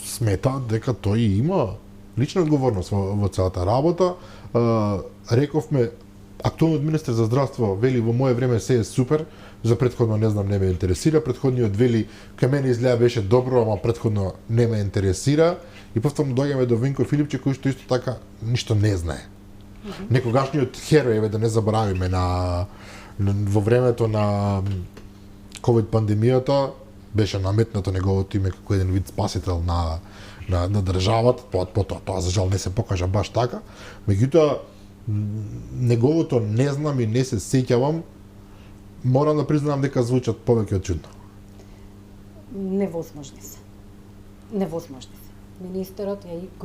сметаат дека тој има лична одговорност во целата работа. Рековме, актуелниот министер за здравство вели во мое време се е супер, за претходно не знам, не ме интересира, претходниот вели кај мене изгледа беше добро, ама претходно не ме интересира и повторно доаѓаме до Венко Филипче кој што исто така ништо не знае. Некогашниот херој, да не заборавиме, во времето на ковид пандемијата беше наметнато неговото име како еден вид спасител на државата, тоа за жал не се покажа баш така, меѓутоа неговото не знам и не се сеќавам, морам да признам дека звучат повеќе од чудно. Невозможни се. Невозможни се. Министерот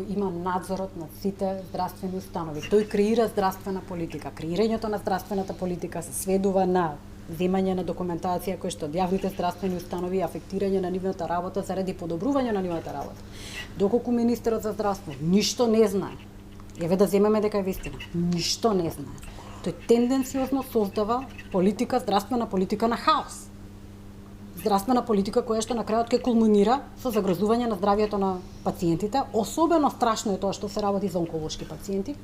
има надзорот над сите здравствени установи. Тој креира здравствена политика. Креирањето на здравствената политика се сведува на земање на документација кој што од јавните здравствени установи и афектирање на нивната работа заради подобрување на нивната работа. Доколку министерот за здравство ништо не знае, еве да земеме дека е вистина, ништо не знае. Тој тенденциозно создава политика, здравствена политика на хаос. Здравствена политика која што на крајот ќе кулминира со загрозување на здравието на пациентите, особено страшно е тоа што се работи за онколошки пациенти.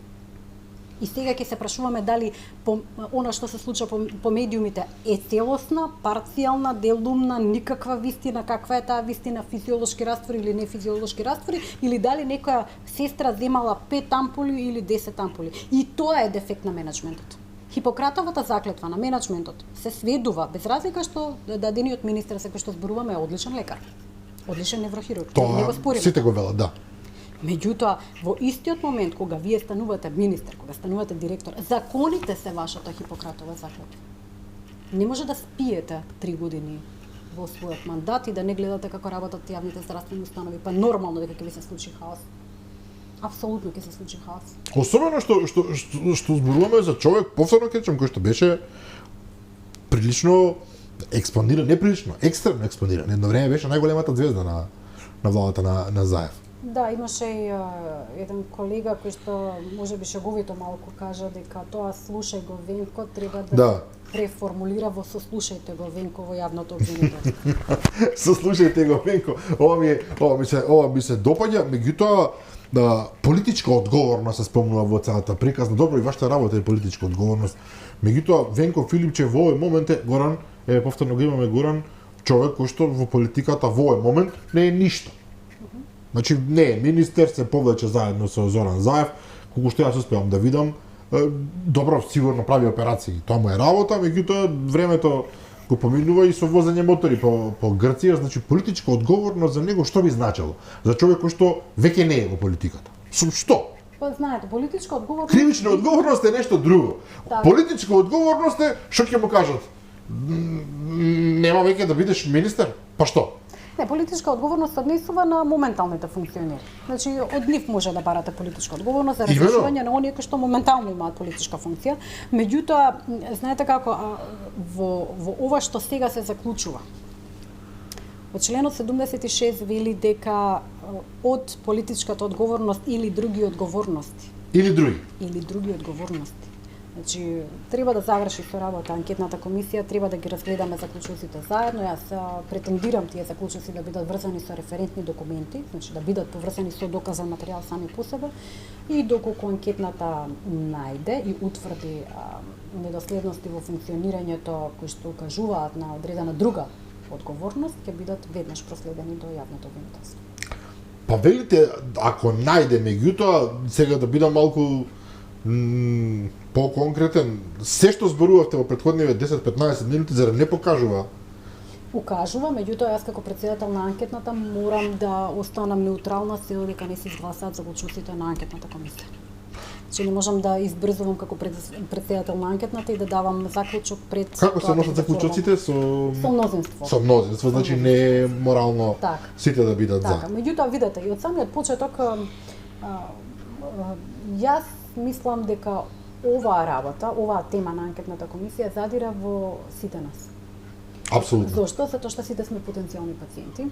И сега ќе се прашуваме дали она што се случува по медиумите е целосна, парцијална, делумна, никаква вистина, каква е таа вистина, физиолошки раствори или не физиолошки раствори, или дали некоја сестра земала 5 ампули или 10 ампули. И тоа е дефект на менеджментот. Хипократовата заклетва на менеджментот се сведува, без разлика што дадениот министер секој што зборуваме е одличен лекар, одличен неврохирург. Тоа сите го велат, да. Меѓутоа, во истиот момент кога вие станувате министер, кога станувате директор, законите се вашата Хипократова заклетва. Не може да спиете 3 години во својот мандат и да не гледате како работат јавните здравствени установи, па нормално дека ќе ви се случи хаос. Апсолутно ќе се случи хаос. Особено што зборуваме за човек, повторно ќе речам, кој што беше прилично експониран, не прилично, екстремно експониран. Едно време беше најголемата звезда на владата на Заев. Да, имаше и еден колега кој што можеби шеговито малку кажа дека тоа слушај го Венко треба да преформулира во сослушајте го Венко во јавното обвинителство. Сослушајте го Венко. Ова ми се допаѓа, меѓутоа политичка одговорност се спомнува во целата приказна. Добро, и вашата работа е политичка одговорност. Меѓутоа Венко Филипче во овој момент е Горан, повторно го имаме Горан, човек кој што во политиката во овој момент не е ништо. Значи не е министер, се повлече заедно со Зоран Заев, колку што јас успеам да видам, добро сигурно прави операции, тоа му е работа, меѓутоа времето го поминува и со возење мотори по Грција, значи политичка одговорност за него што би значело? За човек кој што веќе не е во политиката. Што? Па знаете, политичка одговорност... Кривична одговорност е нешто друго. Да. Политичка одговорност е што ќе му кажат? Нема веќе да бидеш министер? Па што? Не, политичка одговорност се однесува на моменталните функционери. Значи, од нив може да барате политичка одговорност за разрешување на оние кои што моментално имаат политичка функција. Меѓутоа, знаете како, во ова што сега се заклучува, од членот 76 вели дека од политичката одговорност или други одговорности. Или други одговорности. Значи, треба да заврши со работа анкетната комисија, треба да ги разгледаме заклучоците заедно. Јас претендирам тие заклучоци да бидат врзани со референтни документи, значи да бидат поврзани со доказан материјал сами по себе, и доколку анкетната најде и утврди недоследности во функционирањето кои што укажуваат на одредена друга одговорност, ќе бидат веднаш проследени до јавното обвинителство. Па велите, ако најде, меѓутоа, сега да бидам малку по-конкретен, се што зборувавте во претходниве 10-15 минути, зар не покажува? Укажува, меѓутоа јас како председател на анкетната морам да останам неутрална се додека не се изгласаат заклучоците на анкетната комисија. Значи не можам да избрзувам како председател на анкетната и да давам заклучок пред... Како се носат заклучоците? Со мнозинство. Со мнозинство, значи не е морално сите да бидат за. Така, меѓутоа видете, и од самиот почеток јас мислам дека оваа работа, оваа тема на анкетната комисија задира во сите нас. Апсолутно. Зошто? Затоа што сите сме потенцијални пациенти.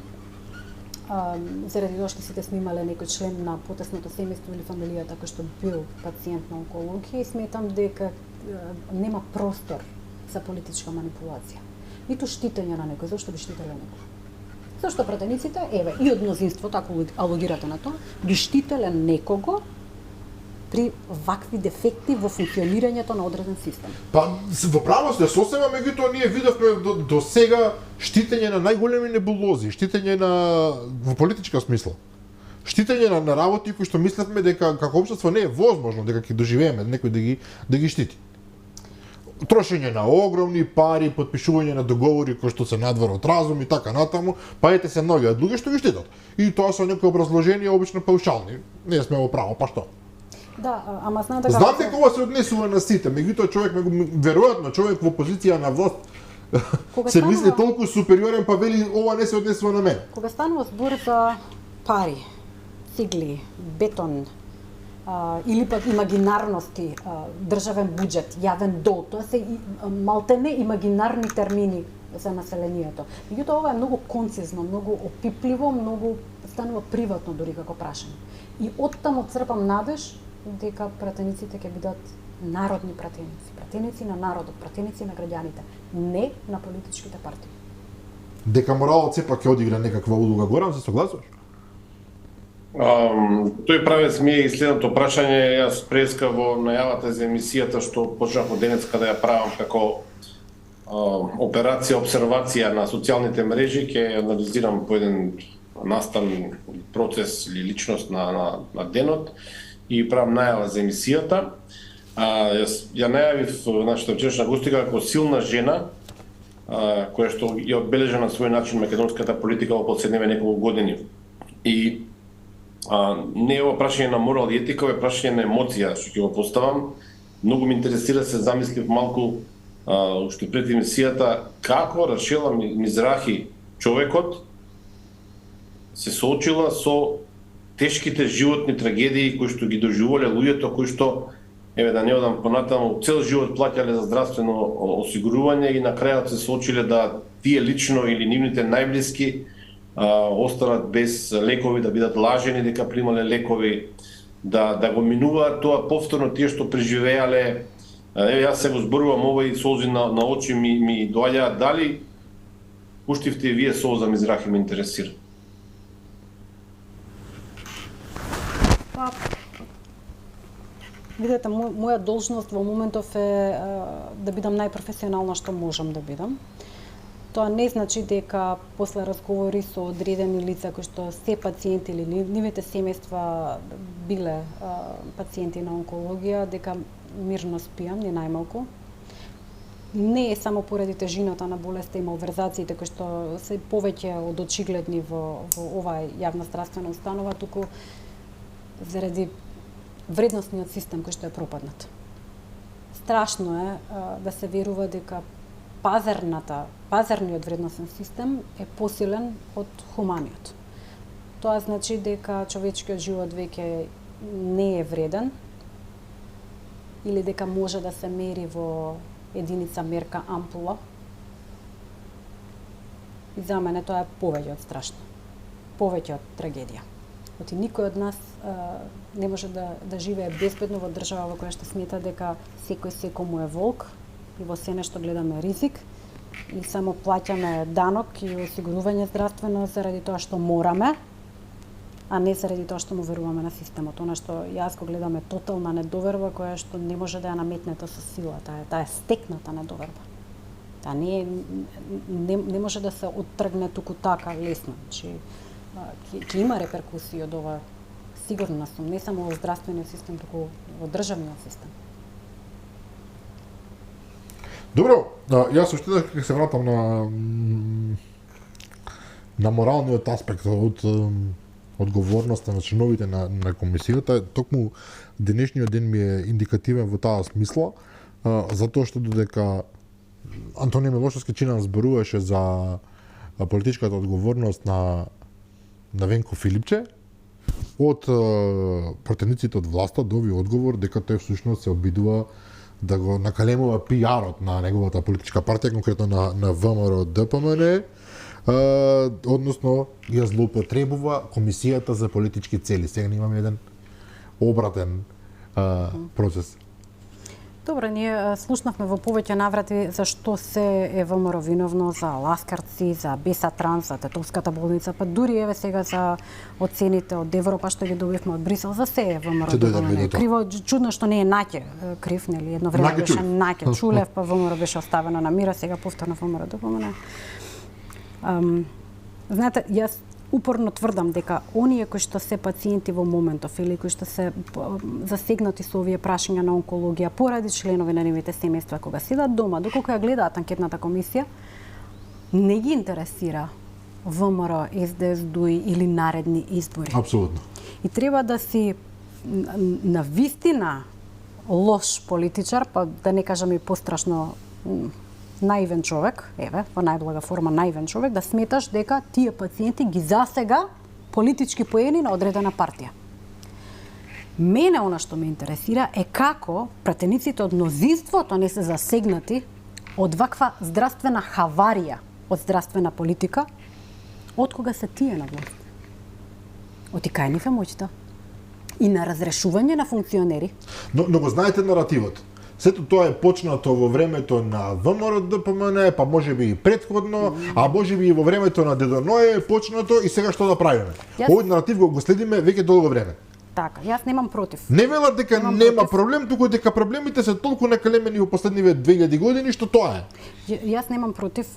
Заради тоа што сите сме имале некој член на потесното семејство или фамилијата кој што бил пациент на онкологија, и сметам дека нема простор за политичка манипулација. Ниту штитење на некој. Зошто би штителе некој? Зошто пратениците, еве, и од мнозинството, ако алогирате на тоа, би штителе некого при вакви дефекти во функционирањето на одреден систем. Па, во право сте сосема, меѓутоа ние видовме до сега штитење на најголеми небулози, штитење во политичка смисла. Штитење на работи кои што мислевме дека како општество не е возможно дека ќе доживееме некој да ги штити. Трошење на огромни пари, подпишување на договори кои што се надвор од разум и така натаму, па ете се многи луѓе што ги штитат. И тоа со некои образложенија обично паушални. Ние сме во право, па што? Да, ама знаете како... Знам дека ова се однесува на сите, меѓутоа човек, веројатно човек во позиција на власт се мисли толку супериорен, па вели ова не се однесува на мене. Кога станува збор за пари, цигли, бетон, или пак имагинарности, државен буџет, јавен долг, тоа се малтене имагинарни термини за населението. Меѓутоа ова е многу концизно, многу опипливо, многу станува приватно дури како прашање. И оттаму црпам надеж дека пратениците ќе бидат народни пратеници, пратеници на народот, пратеници на граѓаните, не на политичките партии. Дека моралот сепак ќе одигра некаква улога, Горан, се согласуваш? Тој правец ми е и следното прашање. Јас преска во најавата за емисијата што почнав од денеска да ја правам како операција, обсервација на социјалните мрежи, ќе анализирам по еден настан процес или личност на денот и правам најава за емисијата. Јас ја најавив нашата вчерашна гостинка како силна жена, која што ја одбележа на свој начин македонската политика во последниве неколку години. И не е ова прашање на морал и етика, ова е прашање на емоција што ќе го поставам. Многу ме интересира, се замислив малку уште пред емисијата, како Рашела Мизрахи, човекот, се соочила со тешките животни трагедии кои што ги доживувале луѓето кои што, еве да не одам понатаму, цел живот плаќале за здравствено осигурување и на крајот се соочиле да тие лично или нивните најблиски останат без лекови, да бидат лажени дека примале лекови, да го минуваат тоа повторно тие што преживеале. Јас се го зборувам ова и солзи на очи ми доаѓаат. Дали пуштивте и вие солза Мизрахи, ме интересира? Видете, моја должност во моментов е да бидам најпрофесионална што можам да бидам. Тоа не значи дека после разговори со одредени лица кои што се пациенти или нивните семејства биле пациенти на онкологија, дека мирно спиам, не најмалку. Не е само поради тежината на болеста и малверзациите кои што се повеќе од очигледни во оваа јавна здравствена установа, туку заради вредносниот систем кој што е пропаднат. Страшно е да се верува дека пазарниот вредносен систем е посилен од хуманиот. Тоа значи дека човечкиот живот веќе не е вреден или дека може да се мери во единица мерка ампула. И за мене тоа е повеќе од страшно. Повеќе од трагедија. Оти никој од нас не може да живее безбедно во држава во која што смета дека секој секому е волк и во се нешто гледаме ризик и само плаќаме данок и осигурување здравствено заради тоа што мораме, а не заради тоа што му веруваме на системот. Она што јас го гледам е тотална недоверба која што не може да ја наметнете со сила. Таа е стекната недоверба. Таа не може да се оттргне туку така лесно. Значи, ќе има реперкусии од ова, сигурна сум, не само во здравствениот систем, туку во државниот систем. Добро, јас уште дека се вратам на моралниот аспект од одговорноста на членовите на комисијата. Токму денешниот ден ми е индикативен во таа смисла, затоа што додека Антонија Милошевски чинам зборуваше за политичката одговорност на Венко Филипче, од пратениците од власта доби одговор дека тој всушност се обидува да го накалемува пиарот на неговата политичка партија, конкретно на ВМРО ДПМН, односно ја злоупотребува комисијата за политички цели. Сега имаме еден обратен процес. Добро, ние слушнавме во повеќе наврати за што се е ВМРО виновно, за ласкарци, за Бесатранс, за Тетовската болница, па дури еве сега за оцените од Европа што ги добивме од Брисел, за се е ВМРО виновно. Криво, чудно што не е Наќе крив, нели, едно време беше Наќе Чулев, па ВМРО беше оставено на мира, сега повторно ВМРО допомена. Знаете, јас упорно тврдам дека оние кои што се пациенти во моментов или кои што се засегнати со овие прашања на онкологија поради членови на нивните семејства кога седат дома, доколку ја гледаат анкетната комисија, не ги интересира ВМРО, СДС, ДУИ или наредни избори. Апсолутно. И треба да си на вистина лош политичар, па да не кажам и пострашно наивен човек, еве, во најблага форма наивен човек, да сметаш дека тие пациенти ги засега политички поени на одредена партија. Мене она што ме интересира е како пратениците од мнозинството не се засегнати од ваква здравствена хаварија од здравствена политика, од кога се тие на власт. Оти кај нив е моќта и на разрешување на функционери. Но го знаете наративот. Сето тоа е почнато во времето на ВМРО ДПМН, па можеби и претходно, а можеби и во времето на Дедо Ное е почнато и сега што да правиме? Овој наратив го следиме веќе долго време. Така, јас немам против. Не велат дека нема проблем, туку дека проблемите се толку накалемени во последниве 2000 години што тоа е. Јас немам против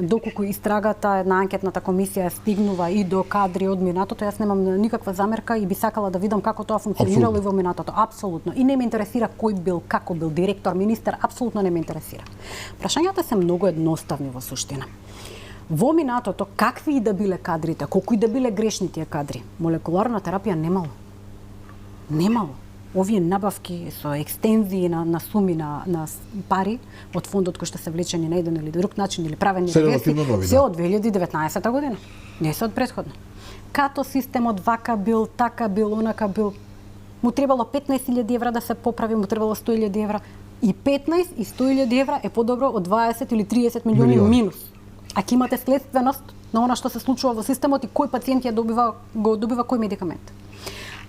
доколку истрагата на анкетната комисија стигнува и до кадри од минатото, јас немам никаква замерка и би сакала да видам како тоа функционирало и во минатото, апсолутно. И не ме интересира кој бил, како бил директор, министер, апсолутно не ме интересира. Прашањата се многу едноставни во суштина. Во минатото, какви и да биле кадрите, колку и да биле грешни тие кадри, молекуларна терапија немало. Немало. Овие набавки со екстензии на суми на пари од фондот кои што се влечени на еден или друг начин или правени реверси, се од 2019 година. Не се од претходно. Като системот вака бил, така бил, онака бил, му требало 15.000 евра да се поправи, му требало 100.000 евра. И 15 и 100.000 евра е подобро од 20 или 30 милиони минус. Ако имате следственост на она што се случува во системот и кој пациент го добива кој медикамент.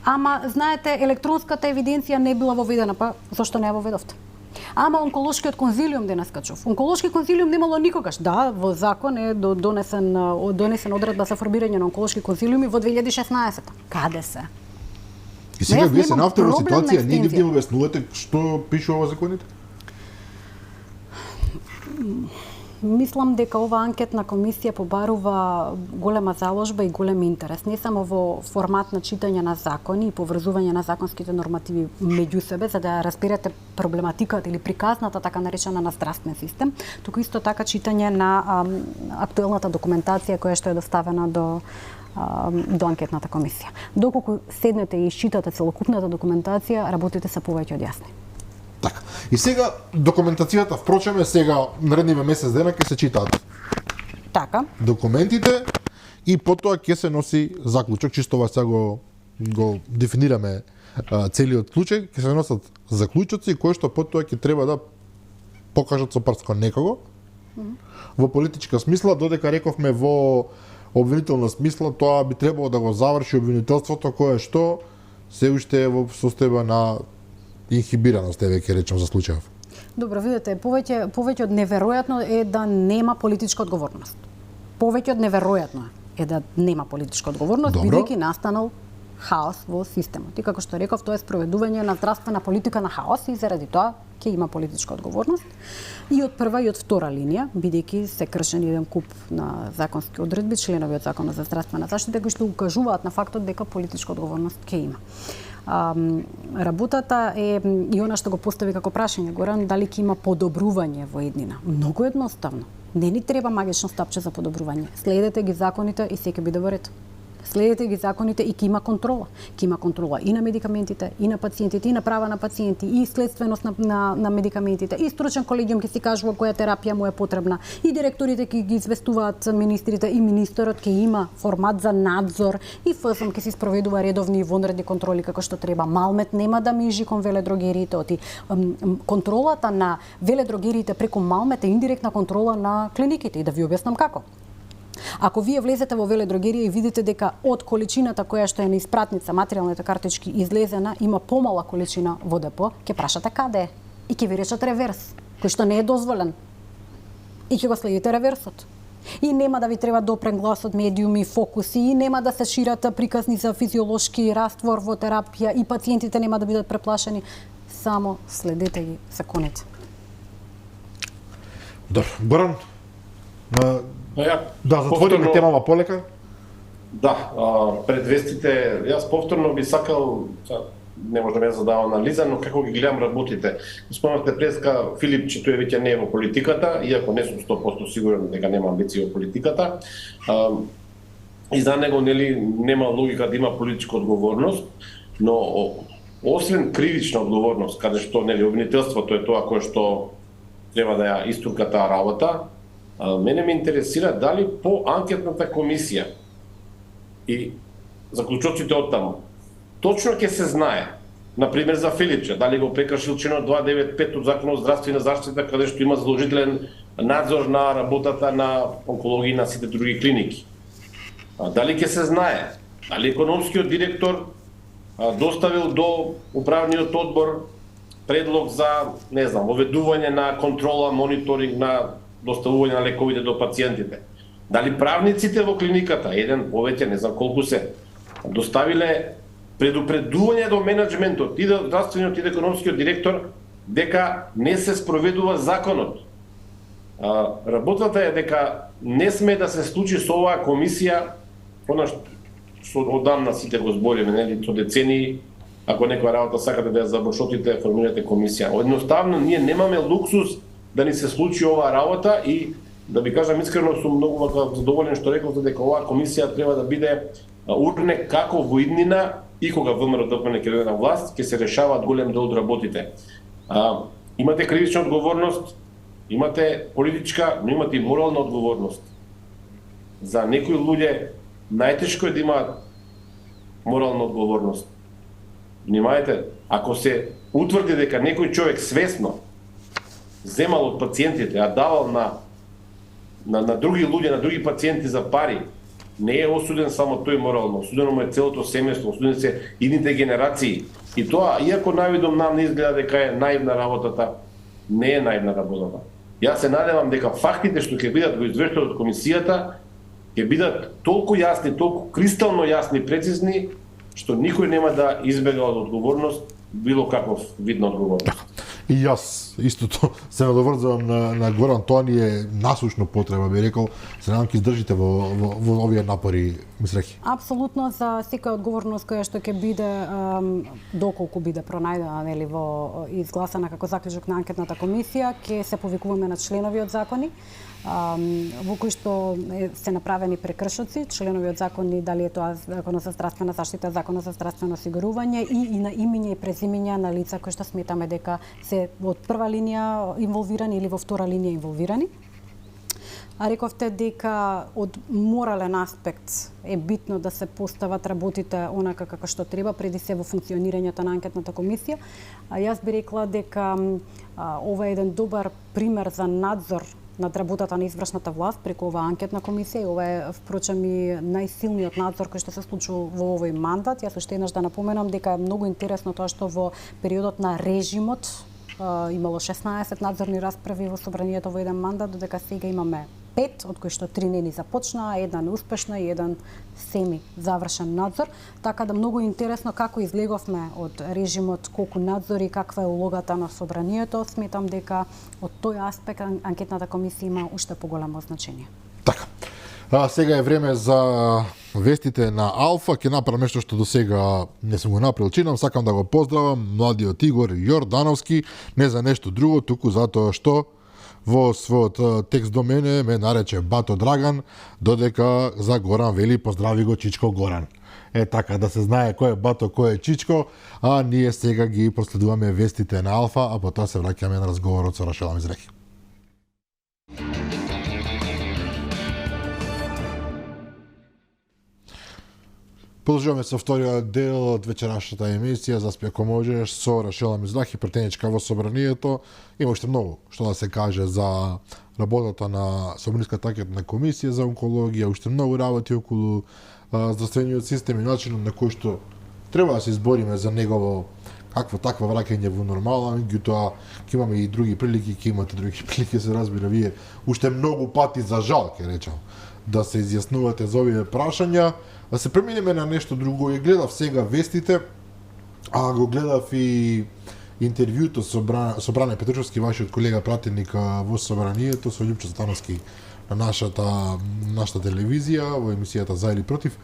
Ама, знаете, електронската евиденција не била воведена, па зашто не ја воведовте? Ама онколошкиот конзилиум денеска чув. Онколошки конзилиум немало никогаш. Да, во закон е донесен одредба за формирање на онколошки конзилиуми во 2016. Каде се? И сега вие се нафте во ситуација, ние не објаснувате што пишува во законите? Мислам дека ова анкетна комисија побарува голема заложба и голем интерес, не само во формат на читање на закони и поврзување на законските нормативи меѓу себе, за да разберете проблематиката или приказната, така наречена, на здравствен систем, туку исто така читање на актуелната документација која што е доставена до анкетната комисија. Доколку седнете и исчитате целокупната документација, работите се повеќе од јасни. Така. И сега документацијата впрочем е сега наредниве месец дена ќе се читаат Така. документите и потоа ќе се носи заклучок, чисто ова сега го дефинираме целиот случај, ќе се носат заклучоци кои што потоа ќе треба да покажат со прст кон некого во политичка смисла, додека рековме во обвинителна смисла, тоа би требало да го заврши обвинителството кое што се уште е во состојба на инхибираност, еве ќе речем за случајов. Добро, видите, повеќе од неверојатно е да нема политичка одговорност. Повеќе од неверојатно е да нема политичка одговорност, бидејќи настанал хаос во системот. И како што реков, тоа е спроведување на здравствена политика на хаос и заради тоа ќе има политичка одговорност. И од прва и од втора линија, бидејќи се кршени еден куп на законски одредби, членови од Законот за здравствена заштита кои што укажуваат на фактот дека политичка одговорност ќе има. Работата е и она што го постави како прашање Горан, дали ќе има подобрување во еднина. Многу едноставно. Не ни треба магично стапче за подобрување. Следете ги законите и се ќе биде во ред. Следете ги законите и ќе има контрола. Ќе има контрола и на медикаментите, и на пациентите, и на права на пациенти, и следственост на медикаментите, и стручен колегиум ќе си кажува која терапија му е потребна, и директорите ќе ги известуваат министрите, и министерот ќе има формат за надзор, и ФСМ ќе си спроведува редовни и вонредни контроли како што треба. Малмет нема да мижи кон веледрогериите, оти контролата на веледрогериите преку Малмет е индиректна контрола на клиниките, и да ви објаснам како. Ако вие влезете во веледрогерија и видите дека од количината која што е на испратница, материјалните картички излезена, има помала количина во депо, ќе прашате каде е и ќе ви речат реверс, кој што не е дозволен. И ќе го следите реверсот. И нема да ви треба допрен глас од медиуми, фокуси, и нема да се шират приказни за физиолошки раствор во терапија, и пациентите нема да бидат преплашени. Само следете ги законите. Добро, Горан, Да, затвориме темава полека. Да, пред вестите, јас повторно би сакал, не може да ме задава анализа, но како ги гледам работите. Спомнавте преска Филип, че тој веќе не е во политиката, иако не сум 100% сигурен дека нема амбиции во политиката. И за него нема логика да има политичка одговорност, но освен кривична одговорност, каде што обвинителството е тоа кое што треба да ја истурка таа работа, мене ме интересира дали по анкетната комисија и заклучоците од таму точно ќе се знае, например за Филипче, дали го прекршил членот 295 од Законот за здравствена заштита, каде што има задолжителен надзор на работата на онкологија и на сите други клиники. Дали ќе се знае, дали економскиот директор доставил до управниот одбор предлог за, не знам, воведување на контрола, мониторинг на доставување на лековите до пациентите. Дали правниците во клиниката, еден повеќе, не знам колку се, доставиле предупредување до менеджментот и до здравствениот и до економскиот директор дека не се спроведува законот. Работата е дека не сме да се случи со оваа комисија, она што одамна сите го збориме, нели, со децении, ако некоја работа сакате да ја забошотите, формирате комисија. Едноставно ние немаме луксус да ни се случи оваа работа и да ви кажам искрено сум многу задоволен што рековте дека оваа комисија треба да биде урне како во иднина и кога ВМРО ДПМН ќе дојде на власт, ќе се решаваат голем дел од работите. Имате кривична одговорност, имате политичка, но имате и морална одговорност. За некои луѓе најтешко е да имаат морална одговорност. Внимајте, ако се утврди дека некој човек свесно земал од пациентите, а давал на други луѓе, на други пациенти за пари, не е осуден само тој морално, осудено му е целото семејство, осудени се идните генерации. И тоа, иако навидом нам не изгледа дека е наивна работата, не е наивна работата. Јас се надевам дека фактите што ќе бидат во извештајот од комисијата ќе бидат толку јасни, толку кристално јасни и прецизни, што никој нема да избега од одговорност, било каков вид на одговорност. И јас истото се надоврзувам на Горан, тоа ни е насушно потреба, би рекол, се надам ќе издржите во овие напори, мислеки. Апсолутно, за секоја одговорност која што ќе биде доколку биде пронајдена, нели, во изгласана како заклучок на анкетната комисија, ќе се повикуваме на членови од закони во кои што се направени прекршоци, членови од закони, дали е тоа Законот за здравствена заштита, Законот за здравствено осигурување и на имиња и презимиња на лица кои што сметаме дека се се од прва линија инволвирани или во втора линија инволвирани. А рековте дека од морален аспект е битно да се постават работите онака како што треба преди се во функционирањето на анкетната комисија. А јас би рекла дека ова е еден добар пример за надзор над работата на извршната власт преку оваа анкетна комисија и ова е впрочем и најсилниот надзор кој што се случува во овој мандат. Јас уште еднаш да напоменам дека е многу интересно тоа што во периодот на режимот имало 16 надзорни расправи во собранието во еден мандат, додека сега имаме 5, од кои што 3 не ни започнаа, една неуспешна и еден семи завршен надзор. Така да многу интересно како излеговме од режимот, колку надзори, каква е улогата на собранието. Сметам дека од тој аспект анкетната комисија има уште поголемо значење. Така. Сега е време за вестите на Алфа. Ќе направам нешто што до сега не сум го направил. Чинам, сакам да го поздравам младиот Игор Јордановски, не за нешто друго, туку затоа што во својот текст до мене ме нарече Бато Драган, додека за Горан вели поздрави го Чичко Горан. Е така да се знае кој е Бато, кој е Чичко, а ние сега ги проследуваме вестите на Алфа, а потоа се враќаме на разговорот со Рашела Мизреки. Продолжуваме со вториот дел од вечерашната емисија Заспи ако можеш со Рашела Мизрахи, претеничка во собранието. Има уште многу што да се каже за работата на Собраниската анкетна комисија за онкологија, уште многу работи околу здравствениот систем и начинот на кој што треба да се избориме за негово какво такво враќање во нормала, меѓутоа ќе имаме и други прилики, ќе имате други прилики, се разбира вие уште многу пати за жал, ќе речам, да се изјаснувате за овие прашања. Да се преминеме на нешто друго. Ја гледав сега вестите, а го гледав и интервјуто со Бране Петрушевски, вашиот колега пратеник во собранието, со Љупчо Становски на нашата телевизија, во емисијата За или против.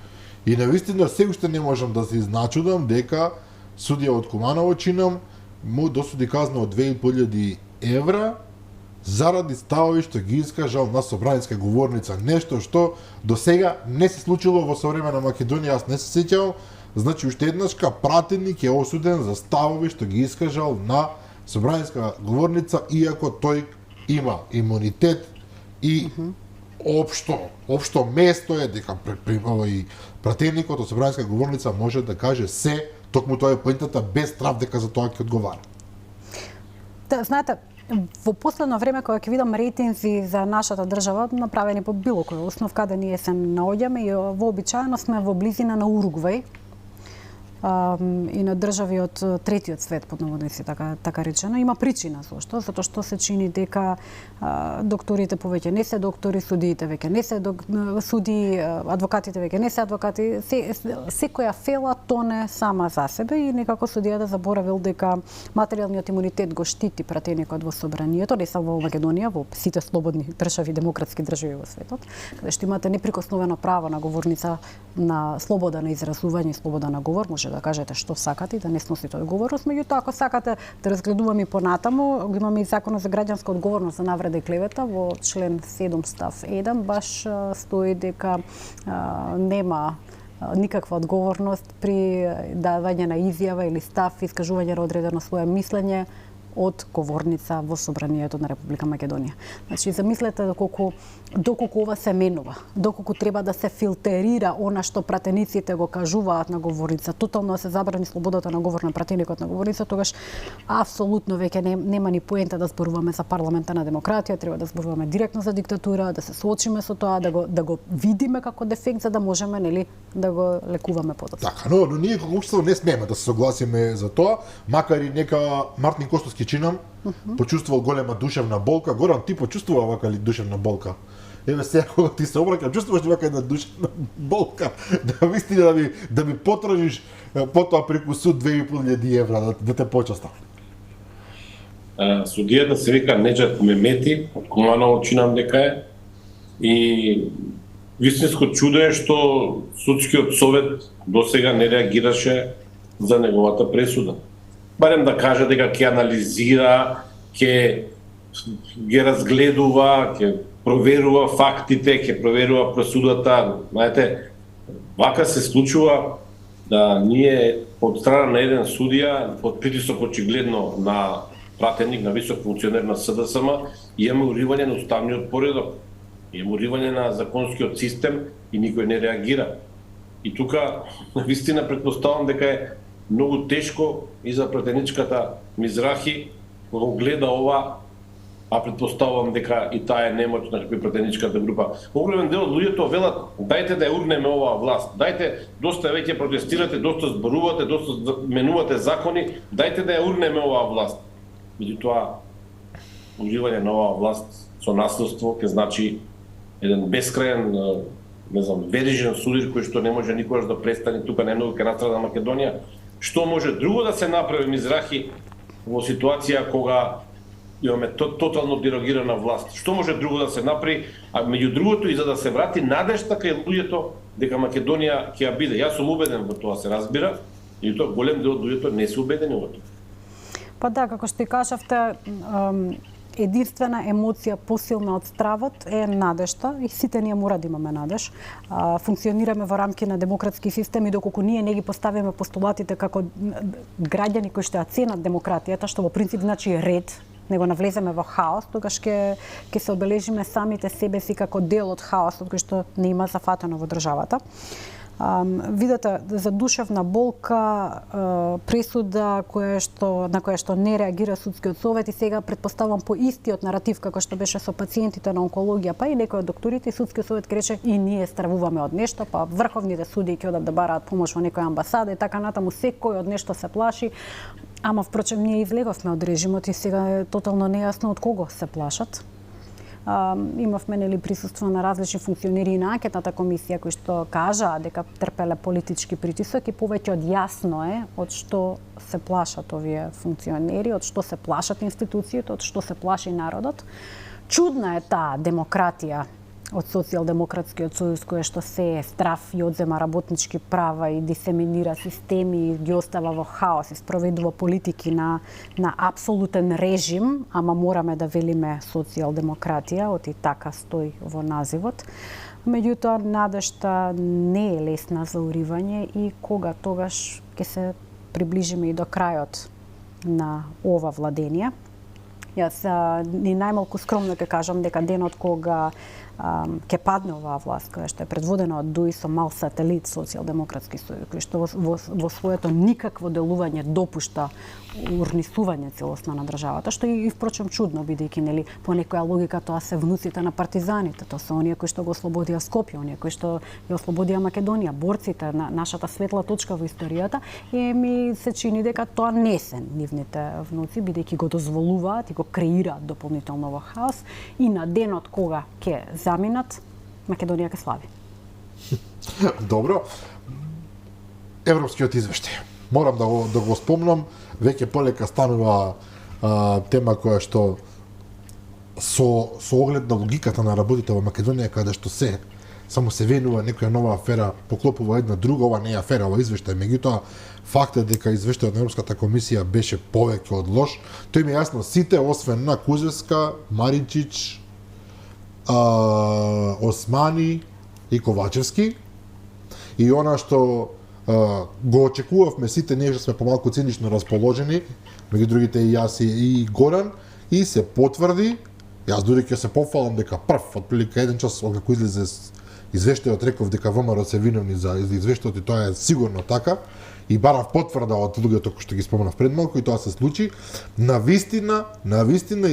И навистина се уште не можам да се изначудам дека судија од Куманово чинам му досуди казна од 2.500 евра заради ставови што ги искажал на собраниска говорница, нешто што до сега не се случило во современа Македонија, јас не се сеќавам. Значи уште еднашка пратеник е осуден за ставови што ги искажал на собраниска говорница, иако тој има имунитет и општо место е дека и пратеникот од собраниска говорница може да каже се, токму тоа е поентата, без страв дека за тоа ќе одговара. Да, знаете, во последно време кога ќе видам рейтинзи за нашата држава направени по било кој основ каде ние се наоѓаме и вообичаено сме во близина на Уругвај и на држави од третиот свет, под наводници така речено. Има причина зашто, затоа што се чини дека докторите повеќе не се доктори, судиите веќе не се судии, адвокатите веќе не се адвокати. Секоја фела тоне сама за себе и некако судијата заборавил дека материјалниот имунитет го штити пратеникот во собранието, не само во Македонија, во сите слободни држави, демократски држави во светот, каде што имате неприкосновено право на говорница на слобода на изразување и слобода на говор, може да кажете што сакате и да не сносите одговорност, меѓутоа ако сакате да разгледуваме понатаму, го имаме и Законот за граѓанска одговорност за навреда и клевета во член 7 став 1 баш стои дека нема никаква одговорност при давање на изјава или став, искажување на одредено свое мислење од говорница во собранието на Република Македонија. Значи, замислете доколку ова се менува, доколку треба да се филтерира она што пратениците го кажуваат на говорница, тотално се забрани слободата на говор на пратеникот на говорница, тогаш апсолутно веќе нема ни поента да зборуваме за парламентарна демократија, треба да зборуваме директно за диктатура, да се соочиме со тоа, да го видиме како дефект, за да можеме да го лекуваме подоцна. Така, но ние како општество не смееме да се согласиме за тоа, макар и нека Мартин Костовски чинам, почувствувал голема душевна болка. Горан, ти почувствува вака ли душевна болка? Еве сега кога ти се обраќам, чувствуваш ли вака една душевна болка? Да вистина да ми потражиш потоа преку суд 2.500 евра да те почастам. Судијата се вика Неџат Мемети, од Куманово чинам дека е. И вистинско чудо е што судскиот совет досега не реагираше за неговата пресуда. Барем да каже дека ќе анализира, ќе ги разгледува, ќе проверува фактите, ќе проверува пресудата. Знаете, вака се случува да ние од страна на еден судија, под притисок очигледно на пратеник на висок функционер на СДСМ, имаме уривање на уставниот поредок, имаме уривање на законскиот систем и никој не реагира. И тука, навистина, предпоставам дека е многу тешко и за пратеничката Мизрахи, кога гледа ова, а предпоставам дека и таа е немоćна како и пратеничката група. Огромен дел од луѓето велат, дајте да ја урнеме оваа власт, дајте, доста веќе протестирате, доста зборувате, доста менувате закони, дајте да ја урнеме оваа власт. Меѓутоа, уривање на оваа власт со наследство ќе значи еден бескрајен, не знам, верижен судир кој што не може никогаш да престане, тука најмногу ќе настрада Македонија. Што може друго да се направи, Мизрахи, во ситуација кога имаме тотално дерогирана власт? Што може друго да се направи, а меѓу другото и за да се врати надежта кај луѓето дека Македонија ќе ја биде? Јас сум убеден во тоа, се разбира, и тоа голем дел од луѓето не се убедени во тоа. Па да, како што и кажавте, единствена емоција посилна од стравот е надежта и сите ние мора да имаме надеж. Функционираме во рамки на демократски систем и доколку ние не ги поставиме постулатите како граѓани кои што ја ценат демократијата, што во принцип значи ред, него навлеземе во хаос, тогаш ќе се обележиме самите себе си како дел од хаосот кој што не има зафатено во државата. Видете, за душевна болка, пресуда на која што не реагира судскиот совет и сега предпоставам по истиот наратив како што беше со пациентите на онкологија, па и некои од докторите и судскиот совет рече и ние стравуваме од нешто, па врховните судии ќе одат да бараат помош во некоја амбасада и така натаму, секој од нешто се плаши. Ама впрочем ние излеговме од режимот и сега е тотално нејасно од кого се плашат. Имавме нели присуство на различни функционери на анкетната комисија кои што кажаа дека трпеле политички притисок и повеќе од јасно е од што се плашат овие функционери, од што се плашат институциите, од што се плаши народот. Чудна е таа демократија од Социјалдемократскиот сојуз која што се е страв и одзема работнички права и дисеминира системи и ги остава во хаос и спроведува политики на апсолутен режим, ама мораме да велиме социјалдемократија, оти така стои во називот. Меѓутоа, надежта не е лесна за уривање и кога тогаш ќе се приближиме и до крајот на ова владение. Јас ни најмалку скромно ќе кажам дека денот кога ќе падне оваа власт, која што е предводена од ДУИ со мал сателит Социјалдемократски сојуз, кој што во своето никакво делување допушта урнисување целосно на државата, што и впрочем чудно, бидејќи нели по некоја логика тоа се внуците на партизаните, тоа се оние кои што го ослободија Скопје, оние кои што ја ослободија Македонија, борците на нашата светла точка во историјата, и ми се чини дека тоа не се нивните внуци, бидејќи го дозволуваат и го креираат дополнително во хаос и на денот кога ќе заминат, Македонија ќе слави. Добро. Европскиот извештај. Морам да го спомнам, веќе полека станува тема која што со оглед на логиката на работите во Македонија, каде што само се венува некоја нова афера, поклопува една друга, ова не е афера, ова извештај. Меѓутоа, фактот дека извештајот на Европската комисија беше повеќе од лош, тој ми е јасно сите, освен на Кузевска, Маринчич, Османи и Ковачевски, и она што го очекувавме сите, ние што сме помалку цинично расположени, меѓу другите и јас и Горан, и се потврди. Јас дури ќе се пофалам дека прв, отприлика 1 час откако излезе извештајот, реков дека ВМРО се виновни за извештајот и тоа е сигурно така. И барав потврда од луѓето кои што ги споменав пред малку и тоа се случи. Навистина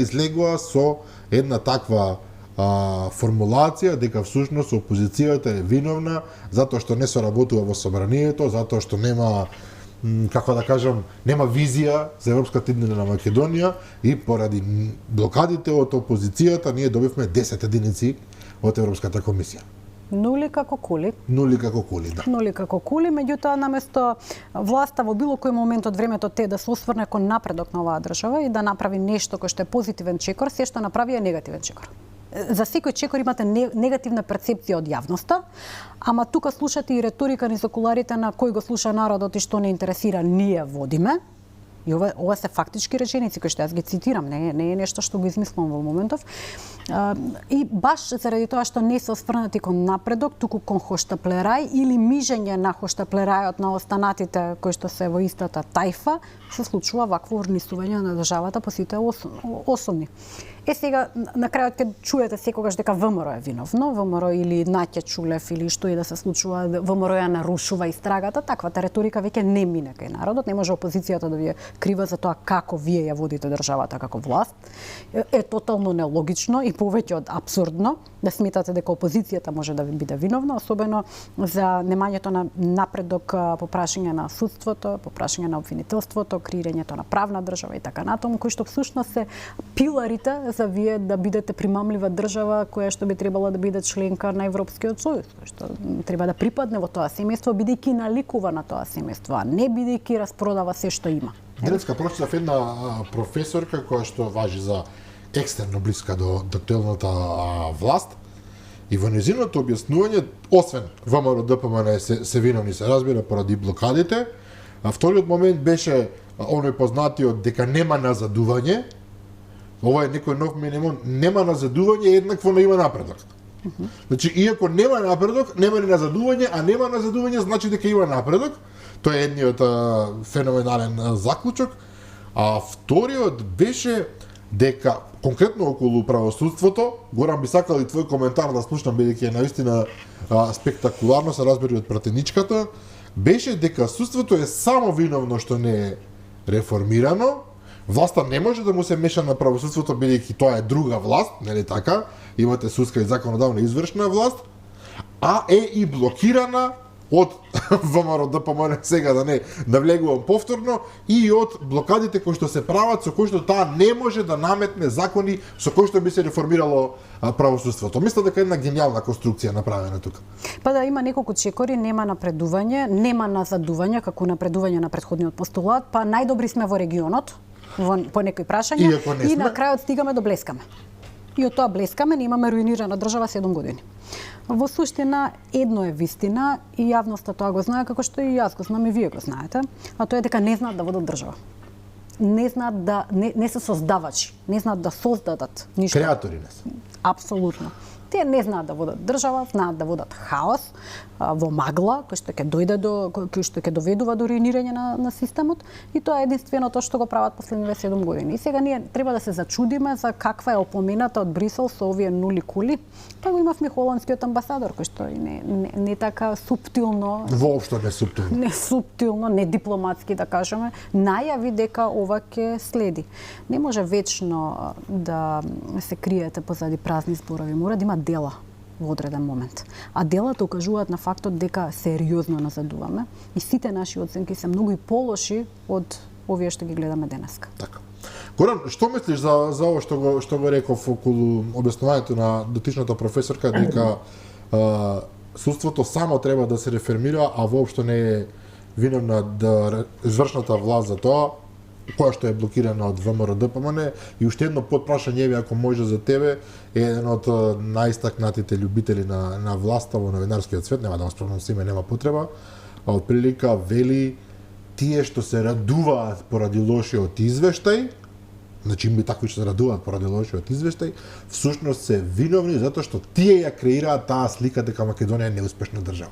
излегува со една таква формулација дека всушност опозицијата е виновна затоа што не соработува во собранието, затоа што нема, како да кажам, нема визија за европската иднина на Македонија и поради блокадите од опозицијата ние добивме 10 единици од Европската комисија. Нули како кули. Нули како кули, да. Нули како кули, меѓутоа наместо власта во било кој момент од времето те да се осврне кон напредок на оваа држава и да направи нешто кој што е позитивен чекор, се што направи е негативен чекор. За секој чекор имате негативна перцепција од јавноста, ама тука слушате и реторика низ окуларите на кој го слуша народот и што не интересира, ние водиме. И ова се фактички реченици кои што јас ги цитирам, не е нешто што го измислувам во моментов. И баш заради тоа што не се осврнати кон напредок, туку кон хоштаплерај или мижење на хоштаплерајот на останатите кои што се во истата тајфа, се случува вакво урнисување на државата по сите особни. Сега, на крајот ќе чуете секогаш дека ВМРО е виновно, ВМРО или Наќа Чулев или што и да се случува, ВМРО ја нарушува истрагата, таквата реторика веќе не мине кај народот, не може опозицијата да ви е крива за тоа како вие ја водите државата како власт. Е тотално нелогично и повеќе од апсурдно да сметате дека опозицијата може да биде виновна, особено за немањето на напредок по прашање на судството, по прашање на обвинителството, креирањето на правна држава и така натаму, кои што всушност се пиларите за вие да бидете примамлива држава која што би требала да биде членка на Европскиот сојуз, која што треба да припадне во тоа семејство, бидејќи наликува на тоа семејство, а не бидејќи распродава се што има. Денеска прочитав една професорка која што важи за екстерно блиска до телната власт и во незиното објаснување, освен ВМРО ДПМН се виновни, се разбира, поради блокадите, вториот момент беше оној познатиот дека нема назадување. Ова е некој нов минимум, нема назадување еднакво на има напредок. Значи, иако нема напредок, нема ни назадување, а нема назадување значи дека има напредок. Тоа е едниот феноменален заклучок. А вториот беше дека, конкретно околу правосудството, Горан би сакал и твој коментар да слушнам, бидејќи е наистина спектакуларно, се разбери од пратеничката, беше дека судството е само виновно што не е реформирано. Власта не може да му се меша на правосудството, бидејќи тоа е друга власт, нели така? Имате судска и законодавна извршна власт, а е и блокирана од ВМРО ДПМН, сега да не навлегувам повторно, и од блокадите кои што се прават, со кои што таа не може да наметне закони со кои што би се реформирало правосудството. Мислам дека е една гениална конструкција направена тука. Па да, има неколку чекори, нема напредување, нема назадување како напредување на претходниот постулат, па најдобри сме во регионот, по некои прашања, и на крајот стигаме до блескаме. И од тоа блескаме, не имаме руинирана држава 7 години. Во суштина, едно е вистина и јавноста тоа го знае, како што и јас го знам и вие го знаете, а тоа е дека не знаат да водат држава. Не знаат да не се создавачи, не знаат да создадат ништо. Креатори не се. Апсолутно. Тие не знаат да водат држава, знаат да водат хаос во магла, кој што ќе доведува до руинирање на системот, и тоа е единственото што го прават последниве 7 години. И сега ние треба да се зачудиме за каква е опомената од Брисел со овие нули кули. Па го имавме холандскиот амбасадор кој што не така суптилно, воопшто не суптилно. Не суптилно, не дипломатски да кажеме, најави дека ова ќе следи. Не може вечно да се криете позади празни зборови, мора да има дела во одреден момент. А делата укажуваат на фактот дека сериозно назадуваме и сите наши оценки се многу и полоши од овие што ги гледаме денеска. Така. Горан, што мислиш за ова што го реков околу објаснувањето на дотичната професорка дека судството само треба да се реформира, а воопшто не е виновна извршната власт за тоа, која што е блокирана од ВМРО ДПМН, и уште едно подпрашање, ако може, за тебе, е еден од најстакнатите љубители на власта во новинарскиот свет, нема да го спомнам се име, нема потреба, а од прилика вели тие што се радуваат поради лошиот извештај, значи има такви што се радуваат поради лошиот извештај, всушност се виновни затоа што тие ја креираат таа слика дека Македонија е неуспешна држава.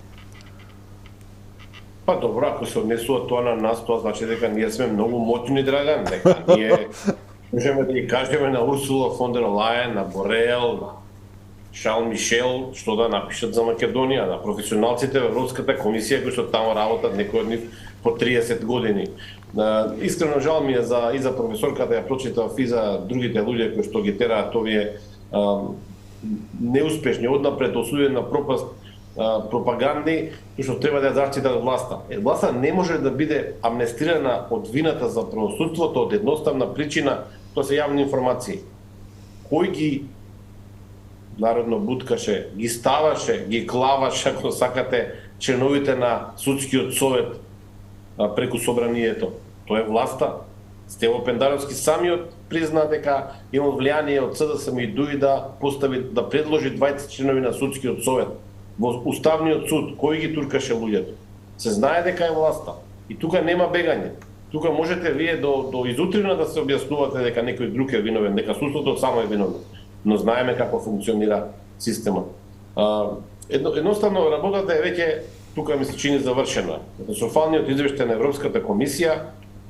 Па добро, ако се однесува тоа на нас, тоа значи дека ние сме многу моćни, Драган, дека ние можеме да ги кажеме на Урсула фон дер Лајен, на Борел, на Шарл Мишел, што да напишат за Македонија, на професионалците во Европската комисија кои што таму работат, некои од нив по 30 години. Искрено жал ми е и за професорката, ја прочитав, и за другите луѓе кои што ги тераат овие неуспешни, однапред осудени на пропаст пропаганди, што треба да ја заштитат власта. Власта не може да биде амнестирана од вината за правосудството од едноставна причина, тоа се јавни информации. Кој ги народно буткаше, ги ставаше, ги клаваше, ако сакате, членовите на судскиот совет преку собранието? Тоа е власта. Стево Пендаровски самиот призна дека има влијание од СДСМ и ДУИ да постави, да предложи 20 членови на судскиот совет. Во Уставниот суд, кој ги туркаше луѓето? Се знае дека е власта. И тука нема бегање. Тука можете вие до изутрина да се објаснувате дека некој друг е виновен, дека судството само е виновно. но знаеме како функционира системот. Едноставно работата е веќе тука ми се чини завршена. Катастрофалниот извештај на Европската комисија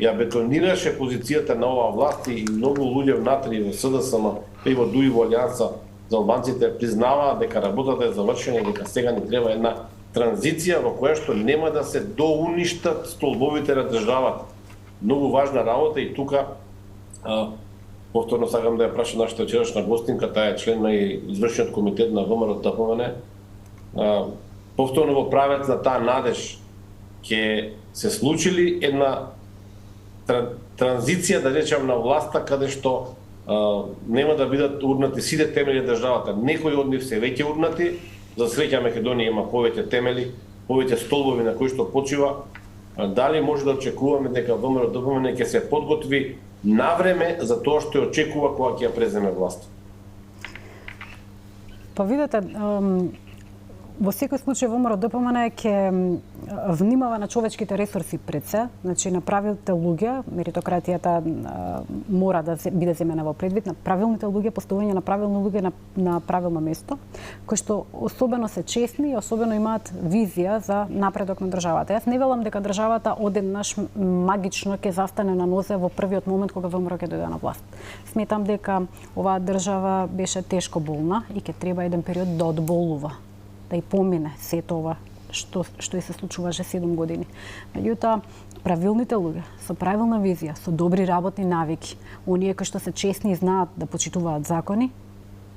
ја бетонираше позицијата на оваа власт и многу луѓе внатре во СДСМ и во ДУИ во Алијанса за албанците признаваа дека работата е завршена и дека сега ни треба една транзиција во која што нема да се доуништат столбовите на државата. Многу важна работа и тука повторно сакам да ја прашам нашата вечерашна гостинка, таа е член на извршниот комитет на ВМРО-ДПМН. Повторно во правец на таа надеж ќе се случили една транзиција, да речем, на власта каде што нема да бидат урнати сите темели на државата. Некои од нив се веќе урнати, за среќа Македонија има повеќе темели, повеќе столбови на кои што почива. Дали може да очекуваме дека ВМРО-ДПМН ќе се подготви навреме за тоа што ја очекува кога ќе ја преземе власт? Па видете, во секој случај ВМРО-ДПМН ќе внимава на човечките ресурси пред се, значи на правилните луѓе, меритократијата мора да биде земена во предвид, на правилните луѓе, поставување на правилни луѓе на правилно место, кои што особено се честни и особено имаат визија за напредок на државата. Јас не велам дека државата одеднаш магично ќе застане на нозе во првиот момент кога ВМРО ќе дојде на власт. Сметам дека оваа држава беше тешко болна и ќе треба еден период да одболува, да и помине сето ова што и се случуваше 7 години. Меѓутоа, правилните луѓе со правилна визија, со добри работни навики, оние кои што се честни и знаат да почитуваат закони,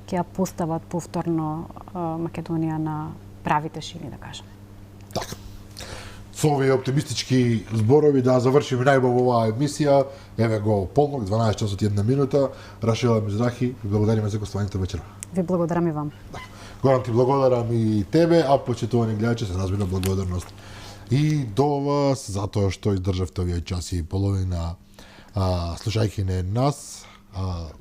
ќе ја постават повторно Македонија на правите шини, да кажеме. Така. Со овие оптимистички зборови да завршиме најубаво оваа емисија. Еве го полнок, 12 часот и 1 минута. Рашела Мизрахи, благодариме за гостувањето вечера. Ви благодарам и вам. Горан, ти благодарам и тебе, а почитувани гледачи се разбира благодарност и до вас затоа што издржавте овие часи и половина слушајќи не нас.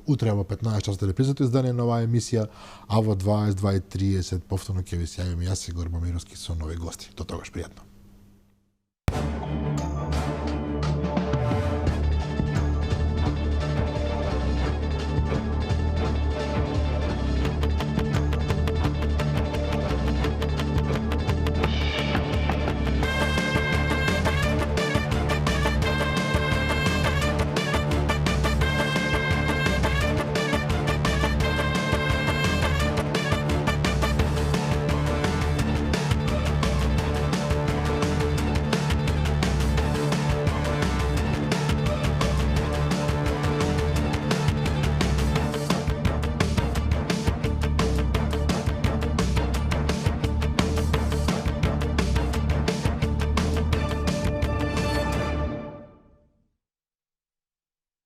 Утре во 15 часот репризато издание на оваа емисија, а во 22:30 повторно ќе ви се јавиме јас и Горбо Мировски со нови гости. До тогаш пријатно.